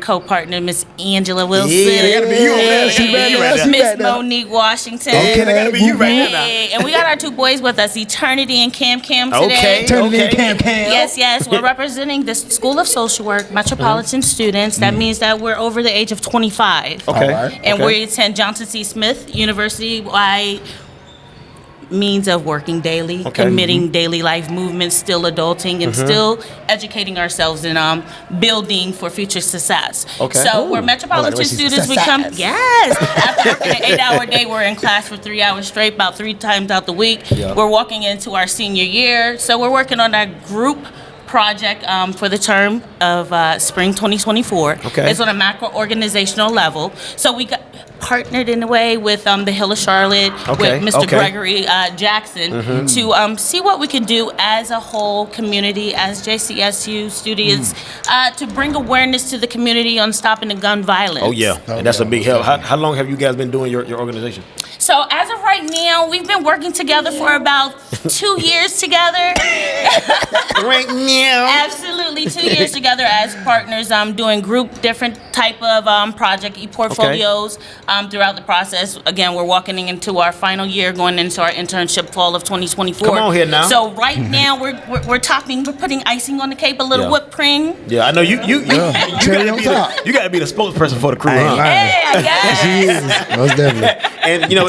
co-partner, Miss Angela Wilson. Yeah, I gotta be you. Miss Monique Washington. Okay, I gotta be you right now. And we got our two boys with us, Eternity and Cam today. Eternity and Cam. Yes. We're representing the School of Social Work, Metropolitan students. That means that we're over the age of 25. Okay. And we attend Johnson C. Smith University by means of working daily, committing daily life movements, still adulting, and still educating ourselves and building for future success. So we're Metropolitan students. We come, after working an 8-hour day, we're in class for 3 hours straight, about 3 times out the week. We're walking into our senior year. So we're working on that group project for the term of spring 2024. Okay. It's on a macro organizational level. So we got partnered in a way with the Hill of Charlotte, with Mr. Gregory Jackson, to see what we can do as a whole community, as JCSU students, to bring awareness to the community on stopping the gun violence. Oh yeah, and that's a big help. How long have you guys been doing your organization? So as of right now, we've been working together for about 2 years together. Right now. Absolutely, 2 years together as partners, doing group different type of project e-portfolios throughout the process. Again, we're walking into our final year, going into our internship fall of 2024. Come on here now. So right now we're topping, we're putting icing on the cake, a little whipped cream. Yeah, I know you gotta be the spokesperson for the crew, huh? Hey, I guess. Most definitely.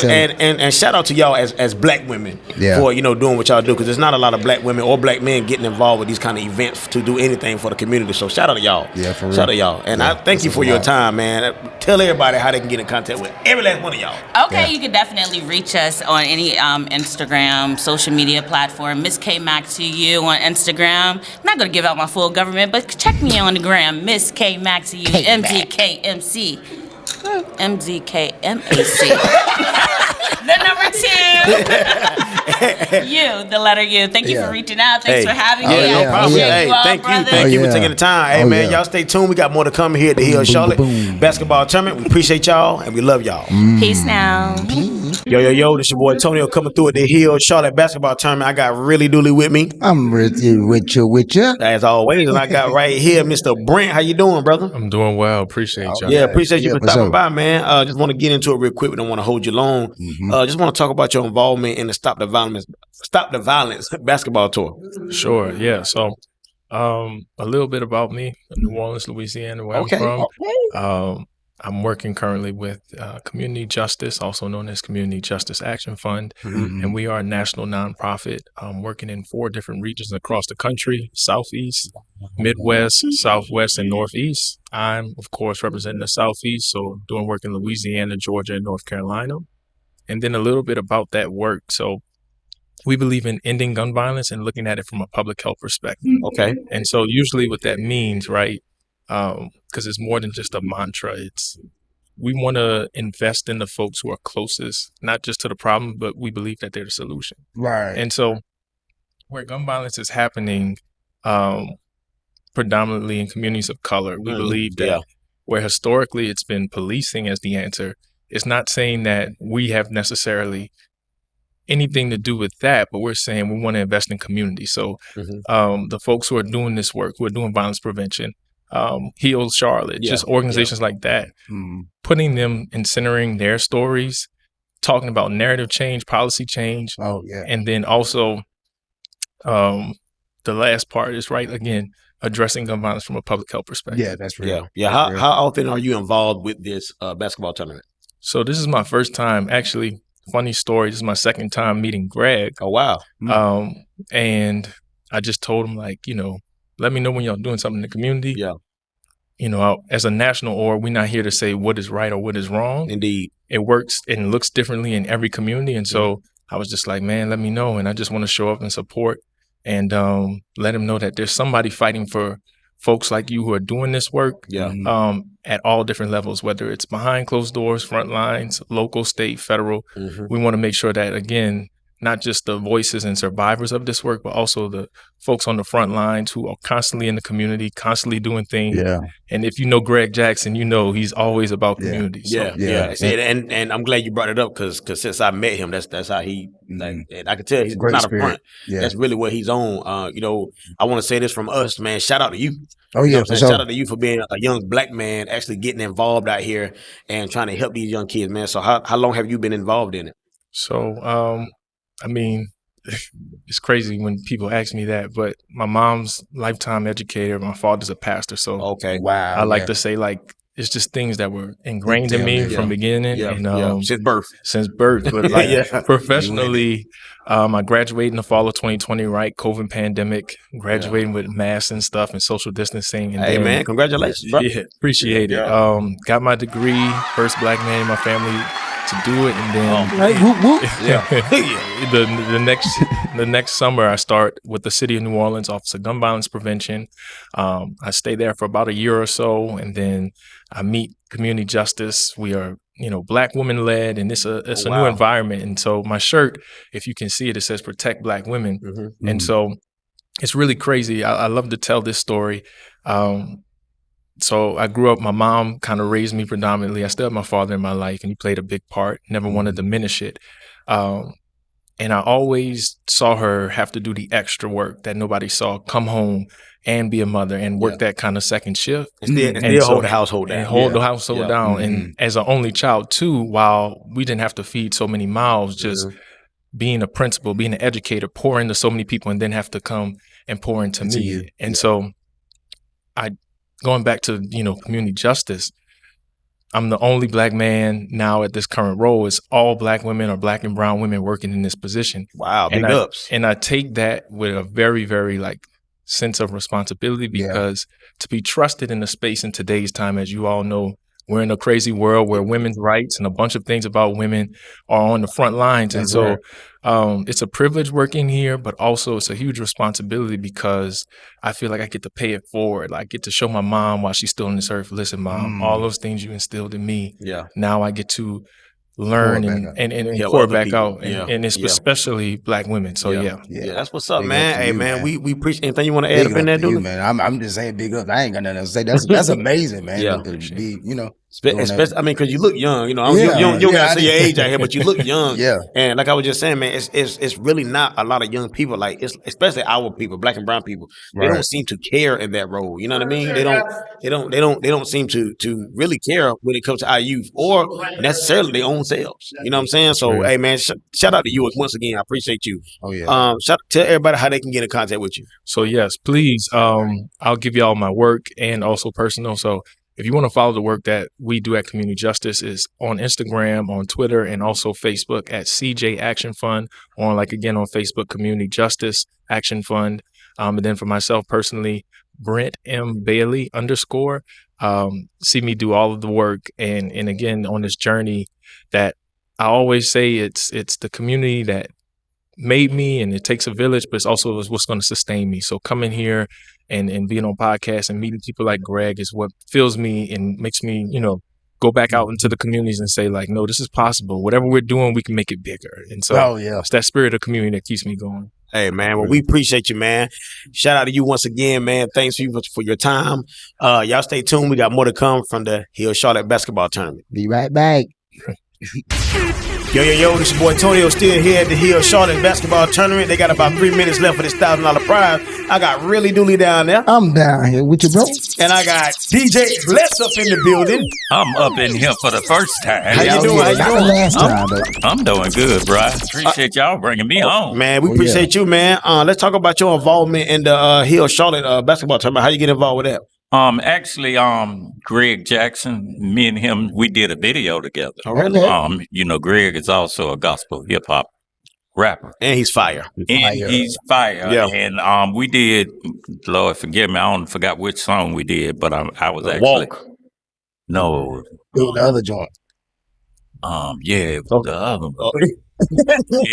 And and shout out to y'all as black women for doing what y'all do, because there's not a lot of black women or black men getting involved with these kind of events to do anything for the community. So shout out to y'all. Yeah, for real. Shout out to y'all. And I thank you for your time, man. Tell everybody how they can get in contact with every last one of y'all. Okay, you can definitely reach us on any Instagram, social media platform. Miss K Mac to you on Instagram. I'm not gonna give out my full government, but check me on the gram, Miss K Mac to you, MZKMC. MZKMAC. The number 2. You, the letter U. Thank you for reaching out. Thanks for having me. No problem. Thank you for taking the time. Hey, man, y'all stay tuned. We got more to come here at the Hill Charlotte basketball tournament. We appreciate y'all and we love y'all. Peace now. Yo, this your boy Tonio coming through at the Hill Charlotte basketball tournament. I got Really Dooley with me. I'm with you. As always, and I got right here Mr. Brent. How you doing, brother? I'm doing well. Appreciate y'all. Yeah, appreciate you for stopping by, man. Just want to get into it real quick. We don't want to hold you long. Just want to talk about your involvement in the Stop the Violence basketball tour. Sure. Yeah. So, a little bit about me, New Orleans, Louisiana, where I'm from. I'm working currently with Community Justice, also known as Community Justice Action Fund, and we are a national nonprofit working in 4 different regions across the country: Southeast, Midwest, Southwest, and Northeast. I'm, of course, representing the Southeast, so doing work in Louisiana, Georgia, and North Carolina. And then a little bit about that work. So we believe in ending gun violence and looking at it from a public health perspective. Okay. And so usually what that means, right, because it's more than just a mantra. It's we want to invest in the folks who are closest, not just to the problem, but we believe that they're the solution. Right. And so where gun violence is happening predominantly in communities of color, we believe that where historically it's been policing as the answer, it's not saying that we have necessarily anything to do with that, but we're saying we want to invest in community. So the folks who are doing this work, who are doing violence prevention, Heal Charlotte, just organizations like that, putting them and centering their stories, talking about narrative change, policy change. And then also the last part is again, addressing gun violence from a public health perspective. Yeah, that's real. How often are you involved with this basketball tournament? So this is my first time, actually. Funny story. This is my second time meeting Greg. Oh, wow. And I just told him, let me know when y'all doing something in the community. Yeah. As a national org, we're not here to say what is right or what is wrong. Indeed. It works and looks differently in every community. And so I was just like, man, let me know. And I just want to show up and support and let him know that there's somebody fighting for folks like you who are doing this work at all different levels, whether it's behind closed doors, front lines, local, state, federal. We want to make sure that, again, not just the voices and survivors of this work, but also the folks on the front lines who are constantly in the community, constantly doing things. Yeah. And if you know Greg Jackson, he's always about community. So. And I'm glad you brought it up because since I met him, that's how he and I can tell he's not a front. That's really what he's on. I want to say this from us, man. Shout out to you. Oh yeah, shout out to you for being a young black man, actually getting involved out here and trying to help these young kids, man. So how long have you been involved in it? So it's crazy when people ask me that, but my mom's lifetime educator, my father's a pastor. So I like to say it's just things that were ingrained in me from beginning and since birth. But professionally, I graduated in the fall of 2020, right? COVID pandemic, graduating with masks and stuff and social distancing. And hey, man, congratulations, bro. Yeah, appreciate it. Got my degree, first black man in my family to do it, and then the next summer I start with the City of New Orleans Office of Gun Violence Prevention. I stay there for about a year or so, and then I meet Community Justice. We are Black women led, and it's a new environment. And so my shirt, if you can see it, it says Protect Black Women. And so it's really crazy. I love to tell this story. So I grew up, my mom kind of raised me predominantly. I still have my father in my life, and he played a big part. Never want to diminish it. And I always saw her have to do the extra work that nobody saw, come home and be a mother and work that kind of second shift. And still hold the household down. And hold the household down. And as an only child too, while we didn't have to feed so many mouths, just being a principal, being an educator, pour into so many people, and then have to come and pour into me. And so going back to, community justice, I'm the only Black man now at this current role. It's all Black women or Black and brown women working in this position. Wow, big ups. And I take that with a very, very sense of responsibility, because to be trusted in the space in today's time, as you all know, we're in a crazy world where women's rights and a bunch of things about women are on the front lines. And so it's a privilege working here, but also it's a huge responsibility, because I feel like I get to pay it forward. I get to show my mom while she's still on this earth, listen, Mom, all those things you instilled in me. Now I get to learn and pour back out, and it's especially Black women. So that's what's up, man. Hey, man, we appreciate anything you want to add up in there, dude. Man, I'm just saying big up. I ain't got nothing to say. That's amazing, man. To be, Especially, I mean, because you look young, you don't gotta say your age out here, but you look young. And like I was just saying, man, it's really not a lot of young people, especially our people, Black and brown people. They don't seem to care in that role. You know what I mean? They don't seem to really care when it comes to our youth, or necessarily their own selves. You know what I'm saying? So, hey, man, shout out to you once again. I appreciate you. Tell everybody how they can get in contact with you. So yes, please. I'll give you all my work and also personal. So if you want to follow the work that we do at Community Justice, is on Instagram, on Twitter, and also Facebook at CJ Action Fund, on on Facebook, Community Justice Action Fund. And then for myself personally, Brent M. Bailey _ see me do all of the work. And again, on this journey that I always say, it's the community that made me, and it takes a village, but it's also what's going to sustain me. So coming here and being on podcasts and meeting people like Greg is what fills me and makes me, go back out into the communities and say, no, this is possible. Whatever we're doing, we can make it bigger. And so it's that spirit of community that keeps me going. Hey, man, well, we appreciate you, man. Shout out to you once again, man. Thanks for your time. Y'all stay tuned. We got more to come from the Hill Charlotte basketball tournament. Be right back. Yo, this your boy Tonio still here at the Hill Charlotte basketball tournament. They got about 3 minutes left for this $1,000 prize. I got Really Dooley down there. I'm down here with you, bro. And I got DJ Bless up in the building. I'm up in here for the first time. How you doing? I'm doing good, bro. I appreciate y'all bringing me on. Man, we appreciate you, man. Let's talk about your involvement in the Hill Charlotte basketball tournament. How you get involved with that? Actually, Greg Jackson, me and him, we did a video together. Oh, really? Greg is also a gospel hip hop rapper. And he's fire. He's fire. Yeah. And we did, Lord forgive me, I forgot which song we did, but I was actually. Walk. No. The other joint. It was the other one. I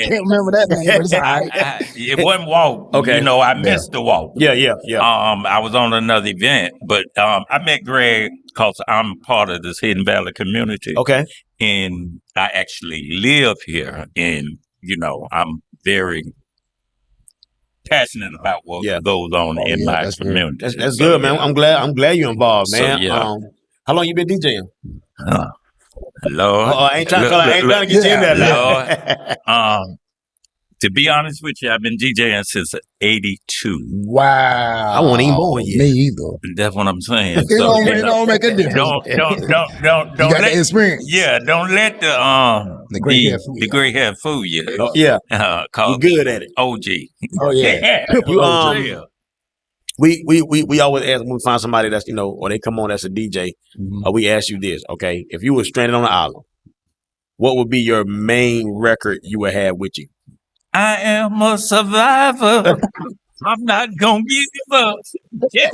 can't remember that name, but it's all right. It wasn't Walk. Okay. I missed the Walk. Yeah. I was on another event, but I met Greg because I'm part of this Hidden Valley community. Okay. And I actually live here, and I'm very passionate about what goes on in my community. That's good, man. I'm glad you're involved, man. So, how long you been DJing? Lord. I ain't trying to get you in there. Lord. To be honest with you, I've been DJing since '82. Wow. I wasn't even born yet. Me either. That's what I'm saying. It don't make a difference. Don't you got let the experience. Yeah, don't let the gray hair fool you. Yeah. You're good at it. OG. Oh yeah. We always ask when we find somebody that's or they come on as a DJ. We ask you this, okay? If you were stranded on an island, what would be your main record you would have with you? I am a survivor. I'm not gonna give up. Yeah.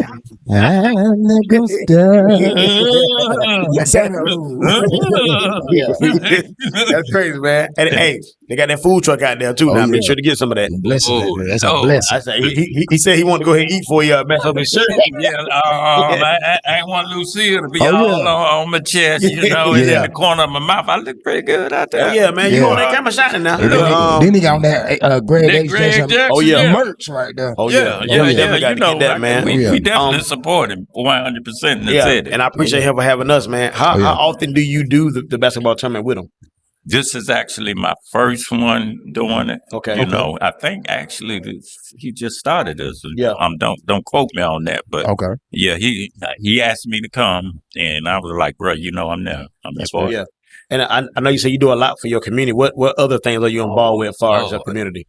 And there goes That's crazy, man. And hey, they got that food truck out there too. Now make sure to get some of that. That's a blessing. I said he said he wanted to go ahead and eat for you. Mess up his shirt. I ain't want Lucille to be all on my chest, and in the corner of my mouth. I look pretty good out there. Oh yeah, man. You on that camera shining now. Then he got that Greg H. Jackson. Oh yeah, merch right there. Oh yeah, we definitely got to get that, man. We definitely support him 100% in the city. And I appreciate him for having us, man. How often do you do the basketball tournament with him? This is actually my first one doing it. Okay. I think actually he just started this. Yeah. Don't quote me on that, but okay. Yeah, he asked me to come, and I was like, bro, I'm there. I'm there. Yeah. And I know you say you do a lot for your community. What other things are you involved with as far as your community?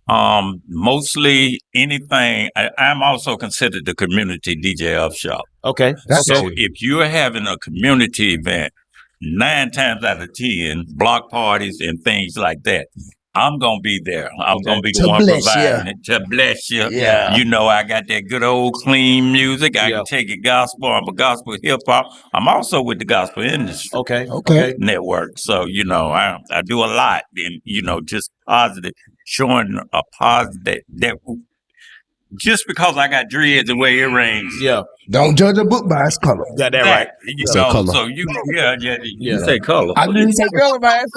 Mostly anything. I'm also considered the community DJ of shop. Okay. So if you're having a community event, 9 times out of 10, block parties and things like that, I'm going to be there. I'm going to be the one providing it to bless you. Yeah. I got that good old clean music. I can take it gospel. I'm a gospel hip hop. I'm also with the gospel industry. Okay. Network. So, I do a lot and, just positive, showing a positive that just because I got dreads and wear earrings. Yeah. Don't judge a book by its color. Got that right. You say color. I didn't say color, man.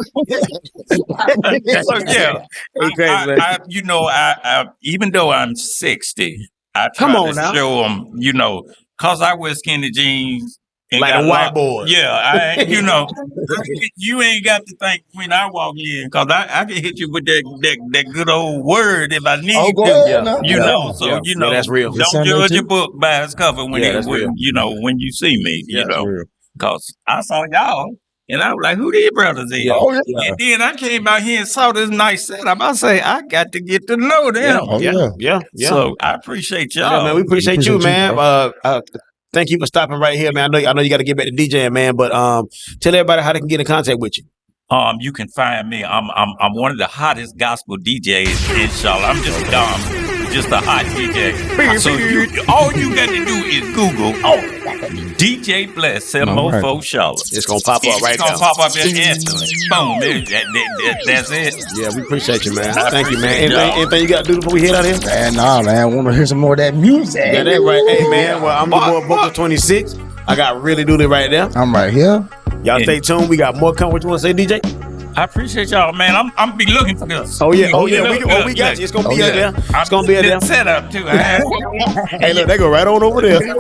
So even though I'm 60, I try to show them, cause I wear skinny jeans. Like a whiteboard. Yeah, you ain't got to think when I walk in, cause I can hit you with that good old word if I need to. So that's real. Don't judge a book by its cover when you see me. Cause I saw y'all. And I was like, who these brothers is? And then I came out here and saw this nice setup. I say, I got to get to know them. Yeah. So I appreciate y'all. Yeah, man, we appreciate you, man. Thank you for stopping right here, man. I know you got to get back to DJing, man. But tell everybody how they can get in contact with you. You can find me. I'm one of the hottest gospel DJs in Charlotte. I'm just a hot DJ. So all you got to do is Google DJ Bless 704 Charlotte. It's gonna pop up right now. It's gonna pop up instantly. Boom. That's it. Yeah, we appreciate you, man. Thank you, man. Anything you got to do before we head out here? Man, nah, man. I want to hear some more of that music. Yeah, that right. Hey, man. Well, I'm your boy Booker 26. I got Really Dooley right there. I'm right here. Y'all stay tuned. We got more coming. What you want to say, DJ? I appreciate y'all, man. I'm be looking for this. Oh yeah. We got you. It's gonna be out there. It's gonna be out there. Set up too. Hey, look, they go right on over there. Hey,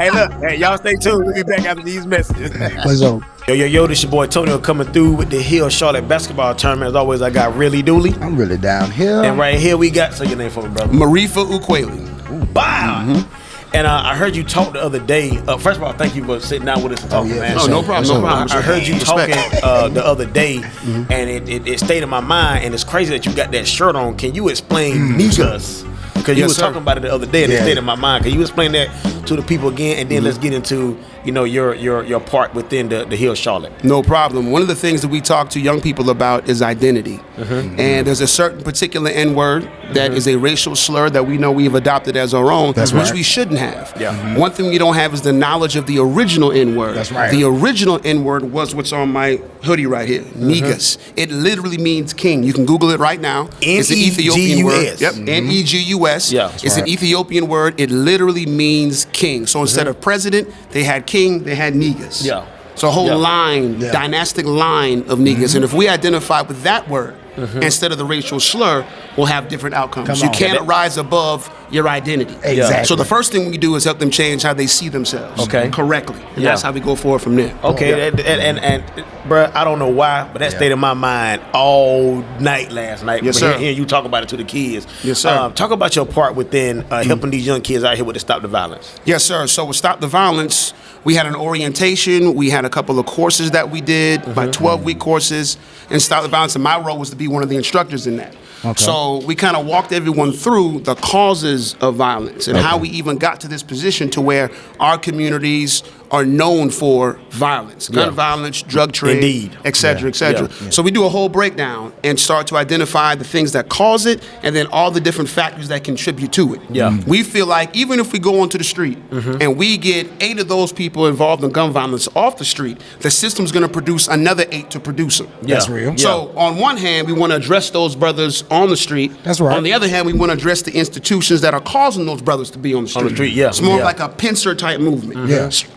look. Hey, y'all stay tuned. We'll be back after these messages. What's up? Yo, this your boy Tony coming through with the Hill Charlotte basketball tournament. As always, I got Really Dooley. I'm really down here. And right here we got, say your name for me, brother. Maarifa Uqweli. Wow. Mm-hmm. And I heard you talk the other day. First of all, thank you for sitting down with us and talking, man. Oh, no problem. I heard you talking the other day, and it stayed in my mind. And it's crazy that you got that shirt on. Can you explain niggas? Because you were talking about it the other day, and it stayed in my mind. Can you explain that to the people again, and then let's get into your part within the Hill Charlotte? No problem. One of the things that we talk to young people about is identity, and there's a certain particular N-word that is a racial slur that we know we've adopted as our own, which we shouldn't have. Yeah. One thing we don't have is the knowledge of the original N-word. That's right. The original N-word was what's on my hoodie right here, Negus. It literally means king. You can Google it right now. It's an Ethiopian word. Yep. N-E-G-U-S. Yeah. It's an Ethiopian word. It literally means king. So instead of president, they had king, they had Negus. Yeah. So a whole line, dynastic line of Negus. And if we identify with that word instead of the racial slur, we'll have different outcomes. You can't rise above your identity. Exactly. So the first thing we do is help them change how they see themselves correctly. And that's how we go forward from there. Okay, and bro, I don't know why, but that stayed in my mind all night last night. Yes, sir. Hearing you talk about it to the kids. Yes, sir. Talk about your part within helping these young kids out here with the Stop the Violence. Yes, sir. So with Stop the Violence, we had an orientation. We had a couple of courses that we did, about 12-week courses in Stop the Violence, and my role was to be one of the instructors in that. Okay. So we kind of walked everyone through the causes of violence and how we even got to this position to where our communities are known for violence, gun violence, drug trade, et cetera, et cetera. So we do a whole breakdown and start to identify the things that cause it and then all the different factors that contribute to it. We feel like even if we go onto the street and we get 8 of those people involved in gun violence off the street, the system's going to produce another 8 to produce them. That's real. So on one hand, we want to address those brothers on the street. That's right. On the other hand, we want to address the institutions that are causing those brothers to be on the street. It's more like a pincer type movement.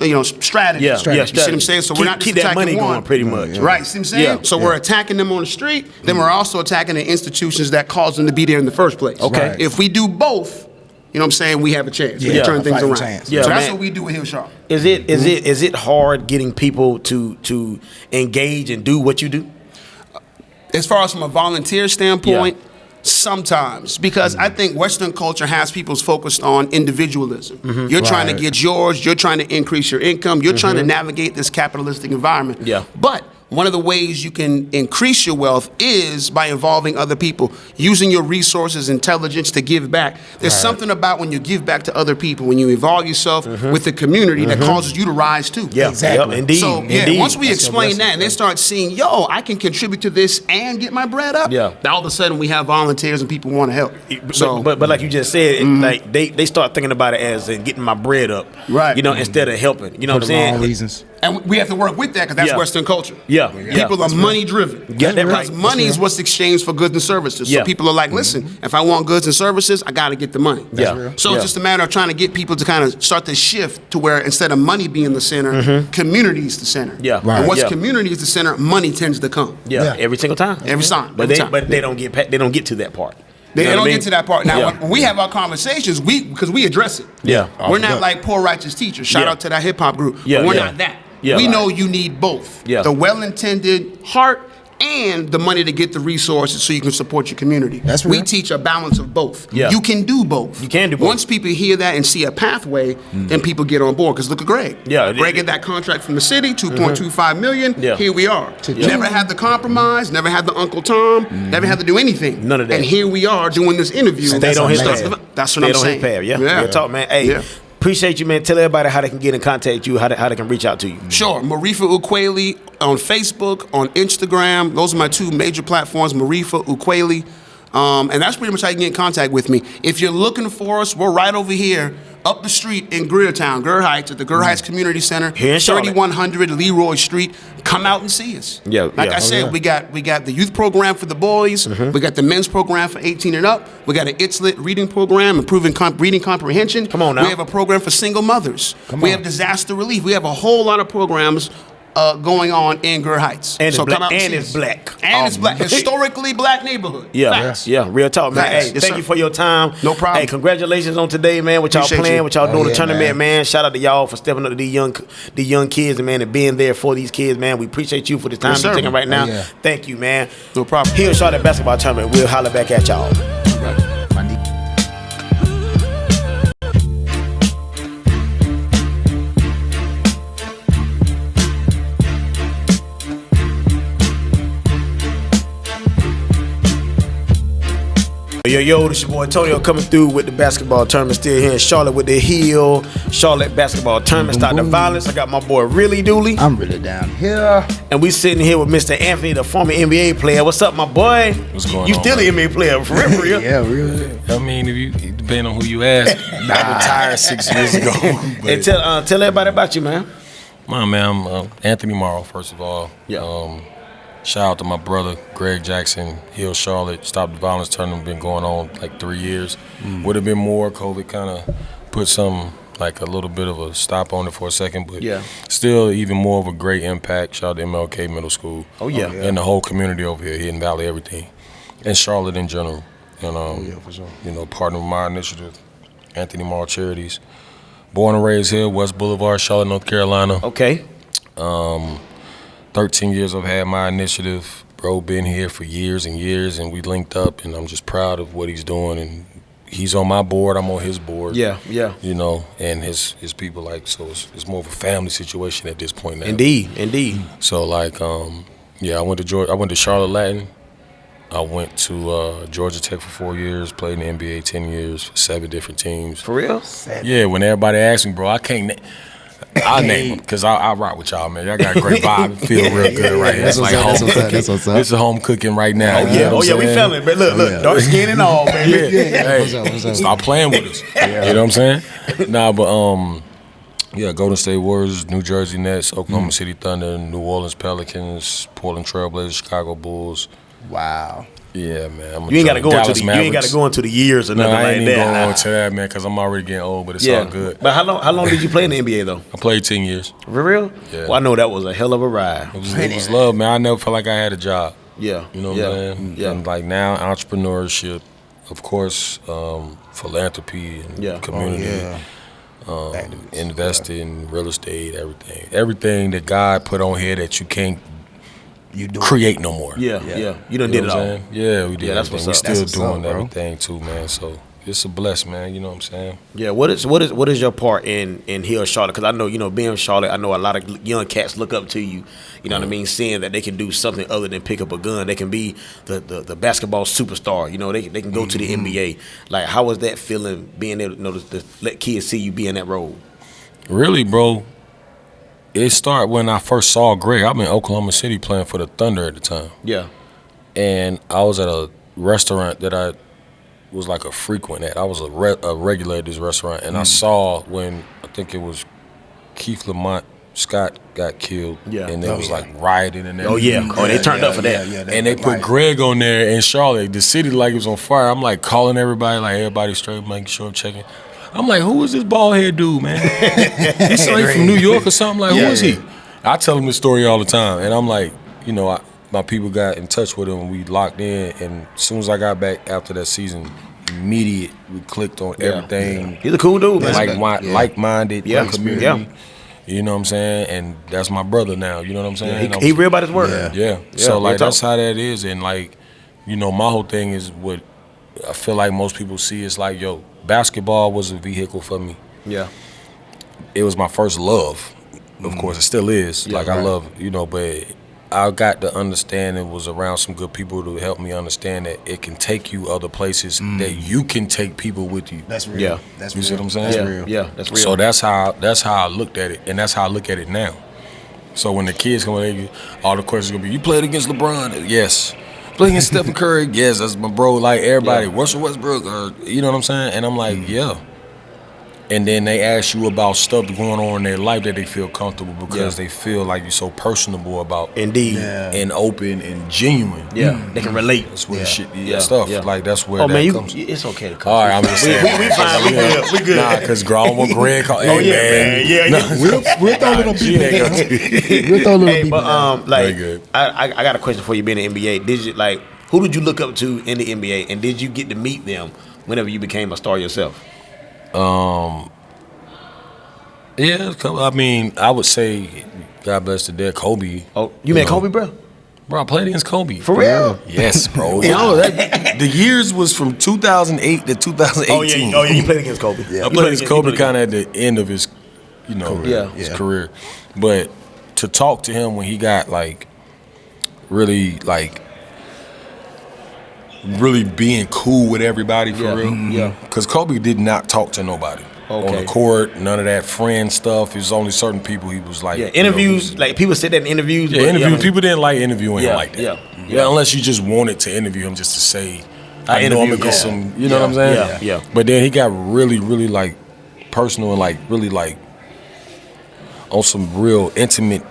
You know, strategy. You see what I'm saying? So we're not just keep that attacking money one. going pretty much. Right. See what I'm saying? So we're attacking them on the street, then we're also attacking the institutions that caused them to be there in the first place. Okay. If we do both, you know what I'm saying, we have a chance. We can turn things around. So that's what we do with Hill Sharp. Is it hard getting people to engage and do what you do? As far as from a volunteer standpoint, sometimes, because I think Western culture has people focused on individualism. You're trying to get yours, you're trying to increase your income, you're trying to navigate this capitalistic environment. But one of the ways you can increase your wealth is by involving other people, using your resources, intelligence to give back. There's something about when you give back to other people, when you involve yourself with the community that causes you to rise too. Exactly. Indeed. So Indeed. once we explain that and they start seeing, yo, I can contribute to this and get my bread up, all of a sudden we have volunteers and people want to help. So, but like you just said, like they start thinking about it as in getting my bread up, right? You know, instead of helping. You know what I'm saying? Wrong reasons. And we have to work with that because that's Western culture. People are money driven. Because money is what's exchanged for goods and services. So people are like, listen, if I want goods and services, I got to get the money. So it's just a matter of trying to get people to kind of start to shift to where instead of money being the center, community is the center. And once community is the center, money tends to come. Every single time. Every time. But they don't get to that part. They don't get to that part. Now, when we have our conversations, because we address it. We're not like poor righteous teachers. Shout out to that hip hop group. But we're not that. We know you need both. The well-intended heart and the money to get the resources so you can support your community. We teach a balance of both. You can do both. You can do both. Once people hear that and see a pathway, then people get on board. Because look at Greg. Greg get that contract from the city, $2.25 million. Here we are. Never had to compromise, never had the Uncle Tom, never had to do anything. None of that. And here we are doing this interview. Stayed on his path. That's what I'm saying. Stayed on his path. Real talk, man. Hey. Appreciate you, man. Tell everybody how they can get in contact with you, how they can reach out to you. Sure. Maarifa Uqweli on Facebook, on Instagram. Those are my 2 major platforms, Maarifa Uqweli. And that's pretty much how you can get in contact with me. If you're looking for us, we're right over here up the street in Greertown, Greer Heights, at the Greer Heights Community Center, 3100 Leroy Street. Come out and see us. Like I said, we got the youth program for the boys. We got the men's program for 18 and up. We got an ITSLIT reading program, improving reading comprehension. Come on now. We have a program for single mothers. We have disaster relief. We have a whole lot of programs going on in Greer Heights. And so it's come out and it's black. And it's black. Historically black neighborhood. Facts. Real talk, man. Facts. Hey, thank you for your time. No problem. Hey, congratulations on today, man. What y'all Appreciate playing, you. what y'all doing the tournament, man. Shout out to y'all for stepping up to these young kids, and man, and being there for these kids, man. We appreciate you for the time Yes, you're sir. taking right now. Yeah. Thank you, man. No problem. Here at Charlotte Basketball Tournament, we'll holler back at y'all. Yo, this your boy Antonio coming through with the basketball tournament. Still here in Charlotte with the Hill Charlotte basketball tournament. Start the violence. I got my boy Really Dooley. I'm really down here. And we sitting here with Mr. Anthony, the former NBA player. What's up, my boy? What's going on? You still an NBA player, for real? Yeah, really. I mean, if you depending on who you ask, I retired 6 years ago. And tell everybody about you, man. Man, I'm Anthony Morrow, first of all. Shout out to my brother, Greg Jackson, Hill Charlotte. Stop the Violence tournament, been going on like 3 years. Would have been more. COVID kind of put some, like a little bit of a stop on it for a second, but still even more of a great impact. Shout out to MLK Middle School. And the whole community over here, Hidden Valley, everything. And Charlotte in general. And, for sure. You know, partner with my initiative, Anthony Morrow Charities. Born and raised here, West Boulevard, Charlotte, North Carolina. 13 years I've had my initiative. Bro been here for years and years, and we linked up, and I'm just proud of what he's doing. And he's on my board, I'm on his board. You know, and his people, like, so it's more of a family situation at this point now. Indeed. So like, I went to Charlotte Latin. I went to Georgia Tech for 4 years, played in the NBA 10 years for 7 different teams. For real? Yeah, when everybody asks me, bro, I can't I name them because I rock with y'all, man. Y'all got a great vibe. It feel real good right here. That's It's like what's home up. cooking. That's what's up. This is home cooking right now. Oh you know what I'm we saying? feeling it. But look, dark skin and all, baby. Hey, stop playing with us. You know what I'm saying? Nah, but yeah, Golden State Warriors, New Jersey Nets, Oklahoma City Thunder, New Orleans Pelicans, Portland Trailblazers, Chicago Bulls. Wow. Yeah, man. You ain't got to go into the years or nothing I like ain't that. even going into that, man, because I'm already getting old, but it's all good. But how long did you play in the NBA though? I played 10 years. For real? Yeah. Well, I know that was a hell of a ride. It was love, man. I never felt like I had a job. Yeah. You know what I'm saying? Yeah. And like now, entrepreneurship, of course, philanthropy and community. Invest in real estate, everything that God put on here that you can't create no more. Yeah. You done did it all. Yeah, we did. Yeah, that's everything. what's We up. still That's doing what's up, bro. everything too, man. So it's a bless, man. You know what I'm saying? Yeah. What is your part in here in Charlotte? Because I know being in Charlotte, I know a lot of young cats look up to you. You know what I mean? Seeing that they can do something other than pick up a gun, they can be the basketball superstar. You know, they can go to the NBA. Like, how was that feeling being able to let kids see you be in that role? Really, bro. It started when I first saw Greg. I'm in Oklahoma City playing for the Thunder at the time. Yeah. And I was at a restaurant that I was like a frequent at. I was a regular at this restaurant, and I saw when I think it was Keith Lamont Scott got killed, and there was like rioting and everything. They turned up for that. And they put Greg on there in Charlotte. The city like it was on fire. I'm like calling everybody, like everybody straight, making sure I'm checking. I'm like, who is this bald head dude, man? He's like from New York or something. Like, who is he? I tell him this story all the time, and I'm like, my people got in touch with him. We locked in, and as soon as I got back after that season, we clicked on everything. He's a cool dude, man. Like-minded community. Yeah. You know what I'm saying? And that's my brother now. You know what I'm saying? He real about his word. Yeah. So like that's how that is, and like, my whole thing is what I feel like most people see is like, basketball was a vehicle for me. Yeah. It was my first love. Of course, it still is. Yeah, I love, but I got to understand it was around some good people to help me understand that it can take you other places, that you can take people with you. That's real. Yeah. That's you real. see what I'm saying? That's real. Yeah, that's real. So that's how I looked at it, and that's how I look at it now. So when the kids come in, all the questions gonna be, you played against LeBron? Yes. Playing against Stephen Curry? Yes, that's my bro. Like everybody, Russell Westbrook, you know what I'm saying? And I'm like, yeah. And then they ask you about stuff going on in their life that they feel comfortable because they feel like you're so personable about. Indeed. And open and genuine. Yeah. They can relate. That's where the shit, stuff. Yeah. Like that's where comes. It's okay to come. All right, I'm just saying. We fine. We good. Nah, because Greg called. Hey, man. Yeah. We'll throw a little beat. We'll throw a little beat. But Very good. I got a question for you being in the NBA. Did you who did you look up to in the NBA, and did you get to meet them whenever you became a star yourself? Yeah, I mean, I would say, God bless the dead, Kobe. Oh, you met Kobe, bro? Bro, I played against Kobe. For real? Yes, bro. The years was from 2008 to 2018. Oh, yeah, you played against Kobe. I played against Kobe kind of at the end of his, his career. But to talk to him when he got really being cool with everybody for real. Yeah. Because Kobe did not talk to nobody. Okay. On the court, none of that friend stuff. It was only certain people he was like. Yeah, interviews, people said that in interviews. Yeah, interviews. People didn't like interviewing him like that. Yeah. Unless you just wanted to interview him just to say, I know I'm gonna get some, you know what I'm saying? Yeah. But then he got really, really personal and really on some real intimate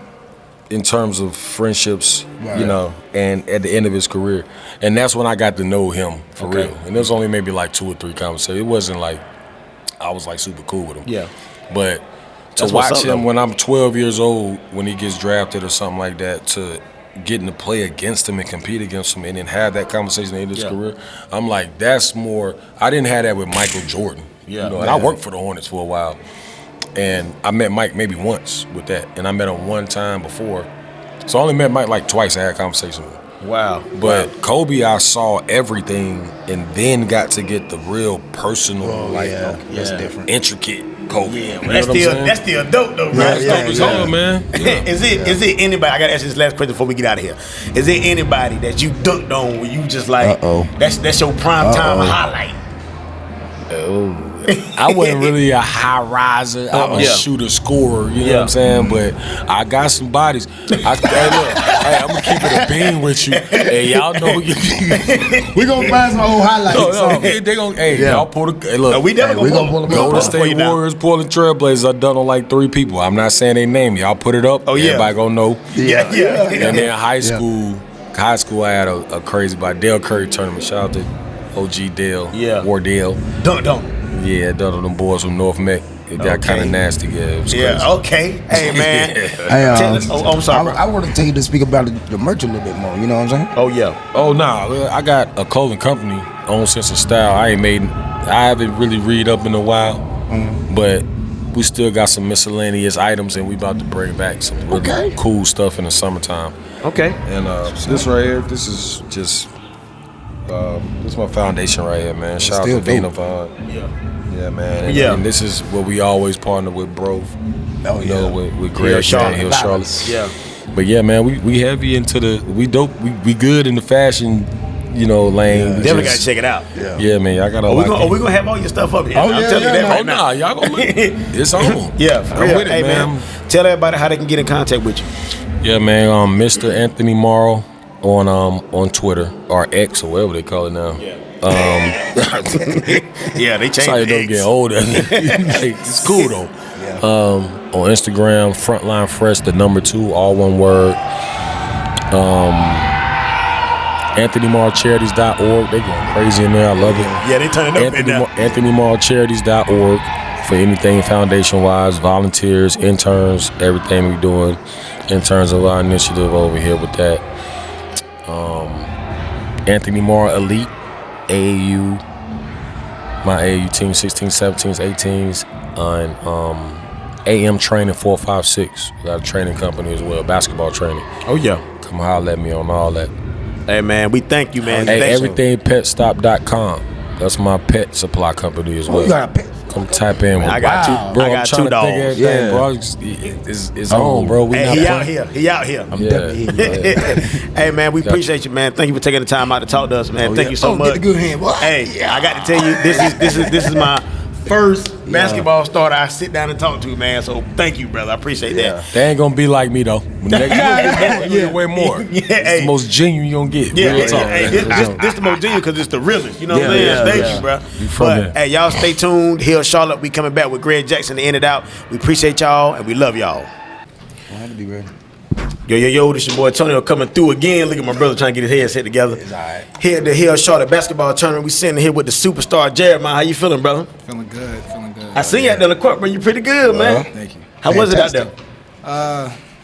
in terms of friendships, and at the end of his career. And that's when I got to know him for real. And there was only maybe 2 or 3 conversations. It wasn't I was super cool with him. Yeah. But That's to watch what's up, him though. when I'm 12 years old, when he gets drafted or something like that, to getting to play against him and compete against him and then have that conversation in his career, I'm like, that's more. I didn't have that with Michael Jordan. Yeah. And I worked for the Hornets for a while. And I met Mike maybe once with that. And I met him one time before. So I only met Mike twice. I had a conversation with him. Wow. But Kobe, I saw everything and then got to get the real personal, that's different. intricate Kobe. Yeah, that's still dope though, bro. Yeah, man. Is it anybody? I gotta ask this last question before we get out of here. Is there anybody that you dunked on where you just that's your prime time highlight? Oh, I wasn't really a high riser. I'm a shooter scorer. You know what I'm saying? But I got some bodies. Hey, I'm gonna keep it a bean with you. Hey, y'all know we gonna find some old highlights. They gonna. Hey, y'all pull the. Hey, look, we definitely gonna pull them. Golden State Warriors, Portland Trailblazers. I done on like 3 people. I'm not saying their name. Y'all put it up. Oh yeah, everybody gonna know. Yeah. And then high school, I had a crazy by Dale Curry tournament. Shout out to OG Dale. Yeah. Wardell. Don't. Yeah, done them boys from North Meck. It got kind of nasty. Yeah, it was crazy. Okay. Hey, man. I'm sorry. I want to tell you to speak about the merch a little bit more. You know what I'm saying? Oh, yeah. Oh, nah. I got a clothing company, Own Sense of Style. I haven't really read up in a while, but we still got some miscellaneous items, and we about to bring back some really cool stuff in the summertime. Okay. And this right here, this is just, this is my foundation right here, man. Shout out to Dana Vaughn. Yeah, man. And this is what we always partner with, bro. Oh, you know, with Greg Hill Charlotte. Yeah. But yeah, man, we heavy into we good in the fashion, lane. Yeah. Definitely gotta check it out. Yeah, man, y'all gotta. We gonna have all your stuff up here. I'm telling you that right now. Nah, y'all gonna it's on. Yeah, for real. With it, man. Tell everybody how they can get in contact with you. Yeah, man. Mr. Anthony Morrow on Twitter or X or whatever they call it now. Yeah. They They changed. sorry, don't get older. It's cool though. On Instagram, Frontline Fresh, the number 2, all one word. AnthonyMorrowCharities.org. They going crazy in there. I love it. Yeah, they turning up in there. AnthonyMorrowCharities.org for anything foundation-wise, volunteers, interns, everything we doing in terms of our initiative over here with that. Anthony Morrow Elite, AAU, my AAU team, 16s, 17s, 18s, and AM Training 456. We got a training company as well, basketball training. Oh, yeah. Come holler at me on all that. Hey, man, we thank you, man. Hey, everythingpetstop.com. That's my pet supply company as well. You got a pet? Come type in. I got two. Bro, I got I'm trying 2 to think dogs. everything, bro. It's on, bro. He out here. I'm definitely Hey, man, we appreciate you, man. Thank you for taking the time out to talk to us, man. Thank you so much. Get the good hand, boy. Hey, I got to tell you, this is my first basketball starter I sit down and talk to, man. So thank you, brother. I appreciate that. They ain't gonna be like me though. Way more. It's the most genuine you gonna get. This the most genuine because it's the realest. You know what I'm saying? Thank you, bro. But hey, y'all stay tuned. Hill Charlotte, we coming back with Greg Jackson to end it out. We appreciate y'all and we love y'all. I had to be ready. Yo, this your boy Tonio coming through again. Look at my brother trying to get his headset together. It's all right. Here at the Hill Charlotte basketball tournament, we sitting here with the superstar Jeremiah. How you feeling, brother? Feeling good. I seen you out there on the court, bro. You pretty good, man. Thank you. How was it out there?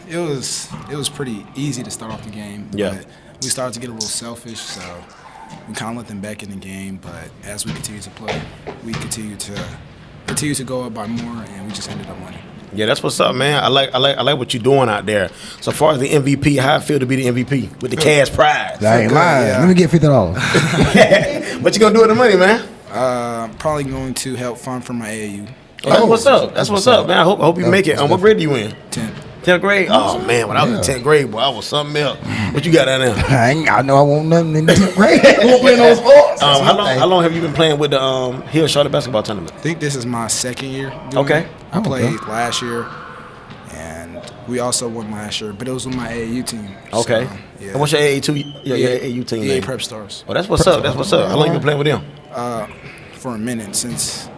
It was pretty easy to start off the game. Yeah. But we started to get a little selfish, so we kind of let them back in the game. But as we continue to play, we continue to go up by more, and we just ended up winning. Yeah, that's what's up, man. I like what you're doing out there. So far as the MVP, how I feel to be the MVP with the cash prize. I ain't lying. Let me get $50. What you gonna do with the money, man? Probably going to help fund for my AAU. That's what's up. That's what's up, man. I hope you make it. What grade do you in? 10th grade? Oh, man. When I was in 10th grade, boy, I was something else. What you got down there? I know I want nothing in 10th grade. I won't play no sports. How long have you been playing with the Hill Charlotte basketball tournament? I think this is my second year. Okay. I played last year, and we also won last year, but it was with my AAU team. Okay. So, yeah. And what's your AAU team name? Prep Stars. Oh, that's what's up. That's what's up. How long you been playing with them? For a minute, since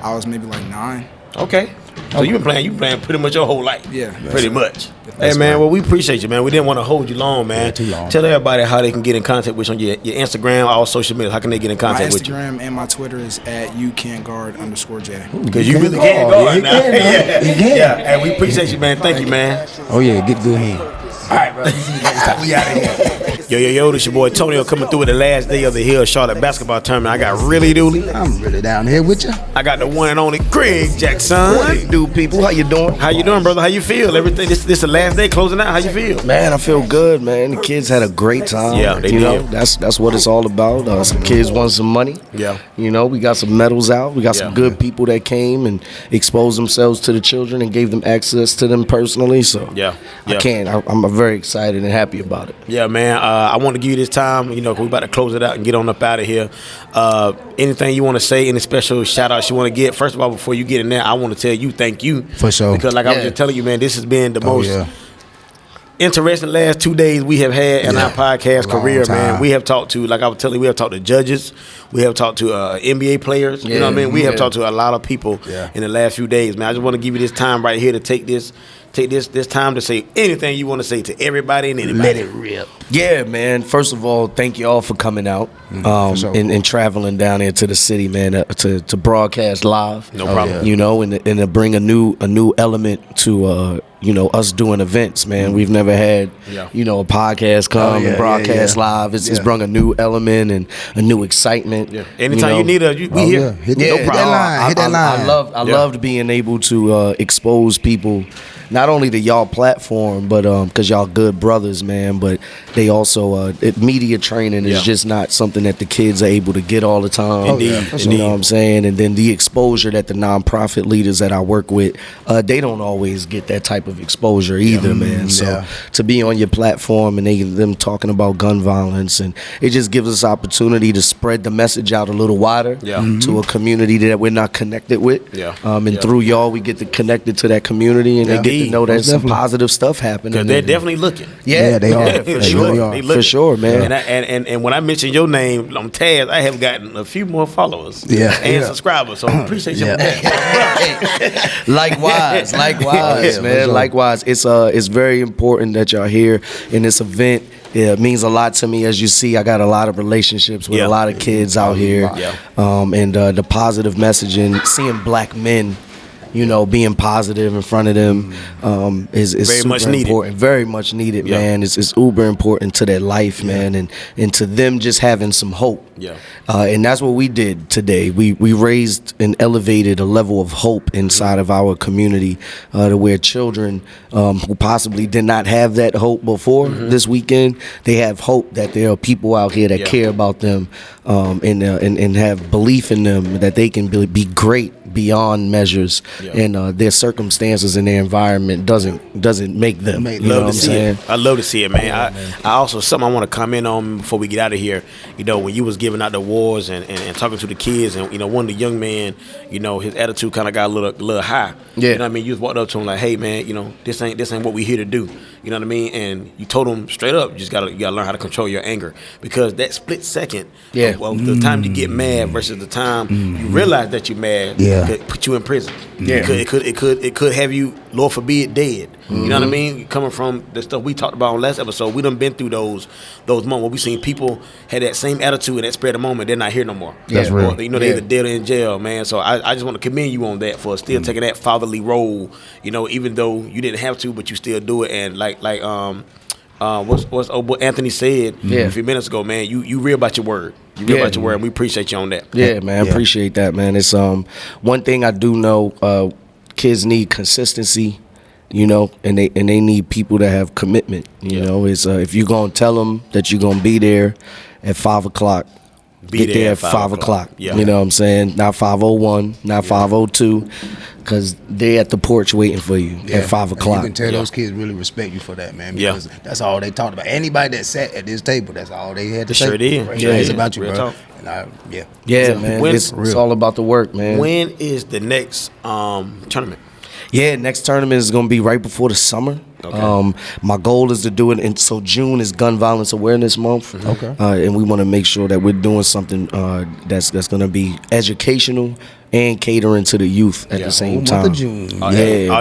I was maybe like 9. Okay. So you been playing pretty much your whole life. Yeah. Pretty much. Hey, man, well, we appreciate you, man. We didn't want to hold you long, man. Yeah, too long. Tell everybody how they can get in contact with you on your Instagram, all social media. How can they get in contact with you? My Instagram and my Twitter is @YouCanGuard_J. Because you really can guard now. Yeah, and we appreciate you, man. Thank you, man. Oh, yeah, get good hand. All right, bro. We out of here. Yo, this your boy Tonio coming through with the last day of the Hill Charlotte basketball tournament. I got really dooley. I'm really down here with you. I got the one and only Greg Jackson. What it do, people? How you doing? How you doing, brother? How you feel? Everything. This the last day closing out. How you feel? Man, I feel good, man. The kids had a great time. Yeah, they you did. know, that's what it's all about. Some kids won some money. Yeah. You know, we got some medals out. We got some good people that came and exposed themselves to the children and gave them access to them personally. So yeah. I'm very excited and happy about it. Yeah, man. I want to give you this time, you know, 'cause we about to close it out and get on up out of here. Anything you want to say, any special shout outs you want to get? First of all, before you get in there, I want to tell you thank you. For sure. Because like I was just telling you, man, this has been the most interesting last 2 days we have had in our podcast career, man. We have talked to, like I was telling you, we have talked to judges, we have talked to NBA players, you know what I mean? We have talked to a lot of people in the last few days, man. I just want to give you this time right here to take this time to say anything you want to say to everybody and anybody. Let it rip. Yeah, man. First of all, thank you all for coming out and traveling down into the city, man, to broadcast live. No problem. You know, and to bring a new element to you know, us doing events, man. We've never had you know, a podcast come and broadcast live. It's brought a new element and a new excitement. Yeah. Anytime you need we here. Hit that line. I loved being able to expose people, not only to y'all platform, but because y'all good brothers, man. But they also media training is just not something that the kids are able to get all the time. Indeed. You know what I'm saying? And then the exposure that the nonprofit leaders that I work with, they don't always get that type of exposure either, man. So to be on your platform and them talking about gun violence, and it just gives us opportunity to spread the message out a little wider to a community that we're not connected with. And through y'all, we get to connected to that community, and they get to know there's some positive stuff happening. Because they're definitely looking. Yeah, they are. For sure. Really They for sure, man. And when I mentioned your name on Taz, I have gotten a few more followers and subscribers. So I appreciate you. Likewise, man. Likewise, it's very important that y'all here in this event. It means a lot to me. As you see, I got a lot of relationships with a lot of kids out here, and the positive messaging, seeing black men, you know, being positive in front of them is very super much needed. important. Very much needed, man. It's uber important to their life, man, and to them just having some hope. And that's what we did today. We raised and elevated a level of hope inside of our community to where children who possibly did not have that hope before this weekend, they have hope that there are people out here that care about them and have belief in them that they can be great beyond measures, and their circumstances and their environment doesn't make them. You know what I'm saying? I love to see it, man. I also, something I want to comment on before we get out of here. You know, when you was giving out the awards and talking to the kids, and you know, one of the young men, you know, his attitude kind of got a little high. You know what I mean? You just walked up to him like, "Hey, man, you know, this ain't what we here to do." You know what I mean? And you told him straight up, you gotta learn how to control your anger, because that split second, of the time you get mad versus the time you realize that you're mad, could put you in prison. It could have you, Lord forbid, dead. You know what I mean? Coming from the stuff we talked about on last episode, we done been through those moments where we seen people had that same attitude and that spread of moment. They're not here no more. That's real. Or, you know, they're either dead or in jail, man. So I just want to commend you on that for still taking that fatherly role. You know, even though you didn't have to, but you still do it. And like what's old boy Anthony said a few minutes ago, man. You real about your word. You real about your word, and we appreciate you on that. Yeah, man. Appreciate that, man. It's one thing I do know. Kids need consistency. You know, and they need people that have commitment. You know, it's if you gonna tell them that you're gonna be there at 5 o'clock, get there at 5 o'clock. You know what I'm saying? Not 5:01, not 5:02, because they at the porch waiting for you at 5 o'clock. You can tell those kids really respect you for that, man. Because that's all they talked about. Anybody that sat at this table, that's all they had to say. Sure did. It's about you, real bro. talk. And man. It's all about the work, man. When is the next tournament? Yeah, next tournament is going to be right before the summer. Okay. My goal is to do it, and so June is Gun Violence Awareness Month. And we want to make sure that we're doing something that's going to be educational and catering to the youth at the same time. All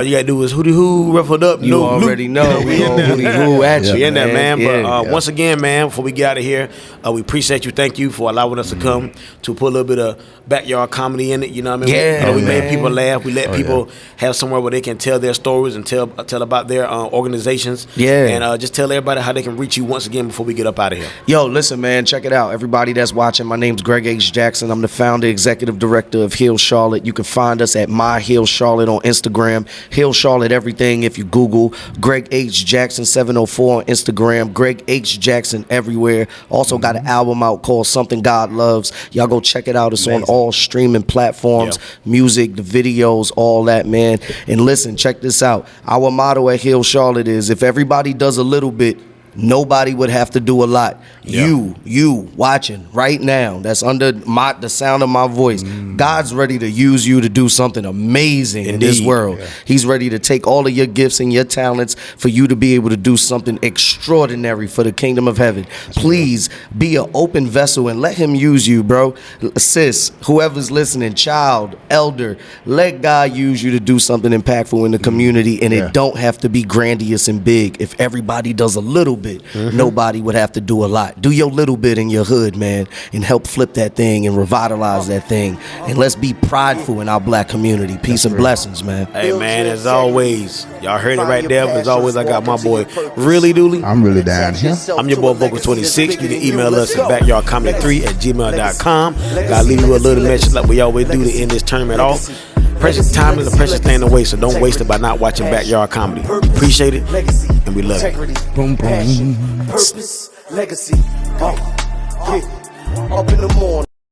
you gotta do is hootie hoo, ruffled up. You already know. We all hootie hoo at you. We in there, man. Yeah, But once again, man, before we get out of here, we appreciate you. Thank you for allowing us to come to put a little bit of backyard comedy in it. You know what I mean? Yeah, we made people laugh. We let people have somewhere where they can tell their stories and tell about their organizations. And just tell everybody how they can reach you once again before we get up out of here. Yo, listen, man, check it out. Everybody that's watching, my name's Greg H. Jackson. I'm the founder, executive director of Heal Charlotte. You can find us at My Heal Charlotte on Instagram. Heal Charlotte everything. If you Google Greg H. Jackson 704 on Instagram. Greg H. Jackson everywhere. Also got an album out called Something God Loves. Y'all go check it out. It's on all streaming platforms, music, the videos, all that, man. And listen, check this out. Our motto at Heal Charlotte is, if everybody does a little bit, nobody would have to do a lot. You watching right now, that's under the sound of my voice. God's ready to use you to do something amazing in this world. He's ready to take all of your gifts and your talents for you to be able to do something extraordinary for the kingdom of heaven. Please be an open vessel and let him use you, bro. Sis, whoever's listening, child, elder, let God use you to do something impactful in the community, and it don't have to be grandiose and big. If everybody does a little bit, nobody would have to do a lot. Do your little bit in your hood, man, and help flip that thing and revitalize that thing. And let's be prideful in our black community. Peace and blessings, man. Hey, man, as always, y'all heard it right there. As always, I got my boy Really Dooley. I'm really down here. I'm your boy Vocal26. You can email us at backyardcomedy3@gmail.com. Gotta leave you a little message like we always do to end this tournament off. Precious time is a precious thing to waste, so don't waste it by not watching Backyard Comedy. Appreciate it, and we love it. Boom, boom. Purpose, legacy, up in the morning.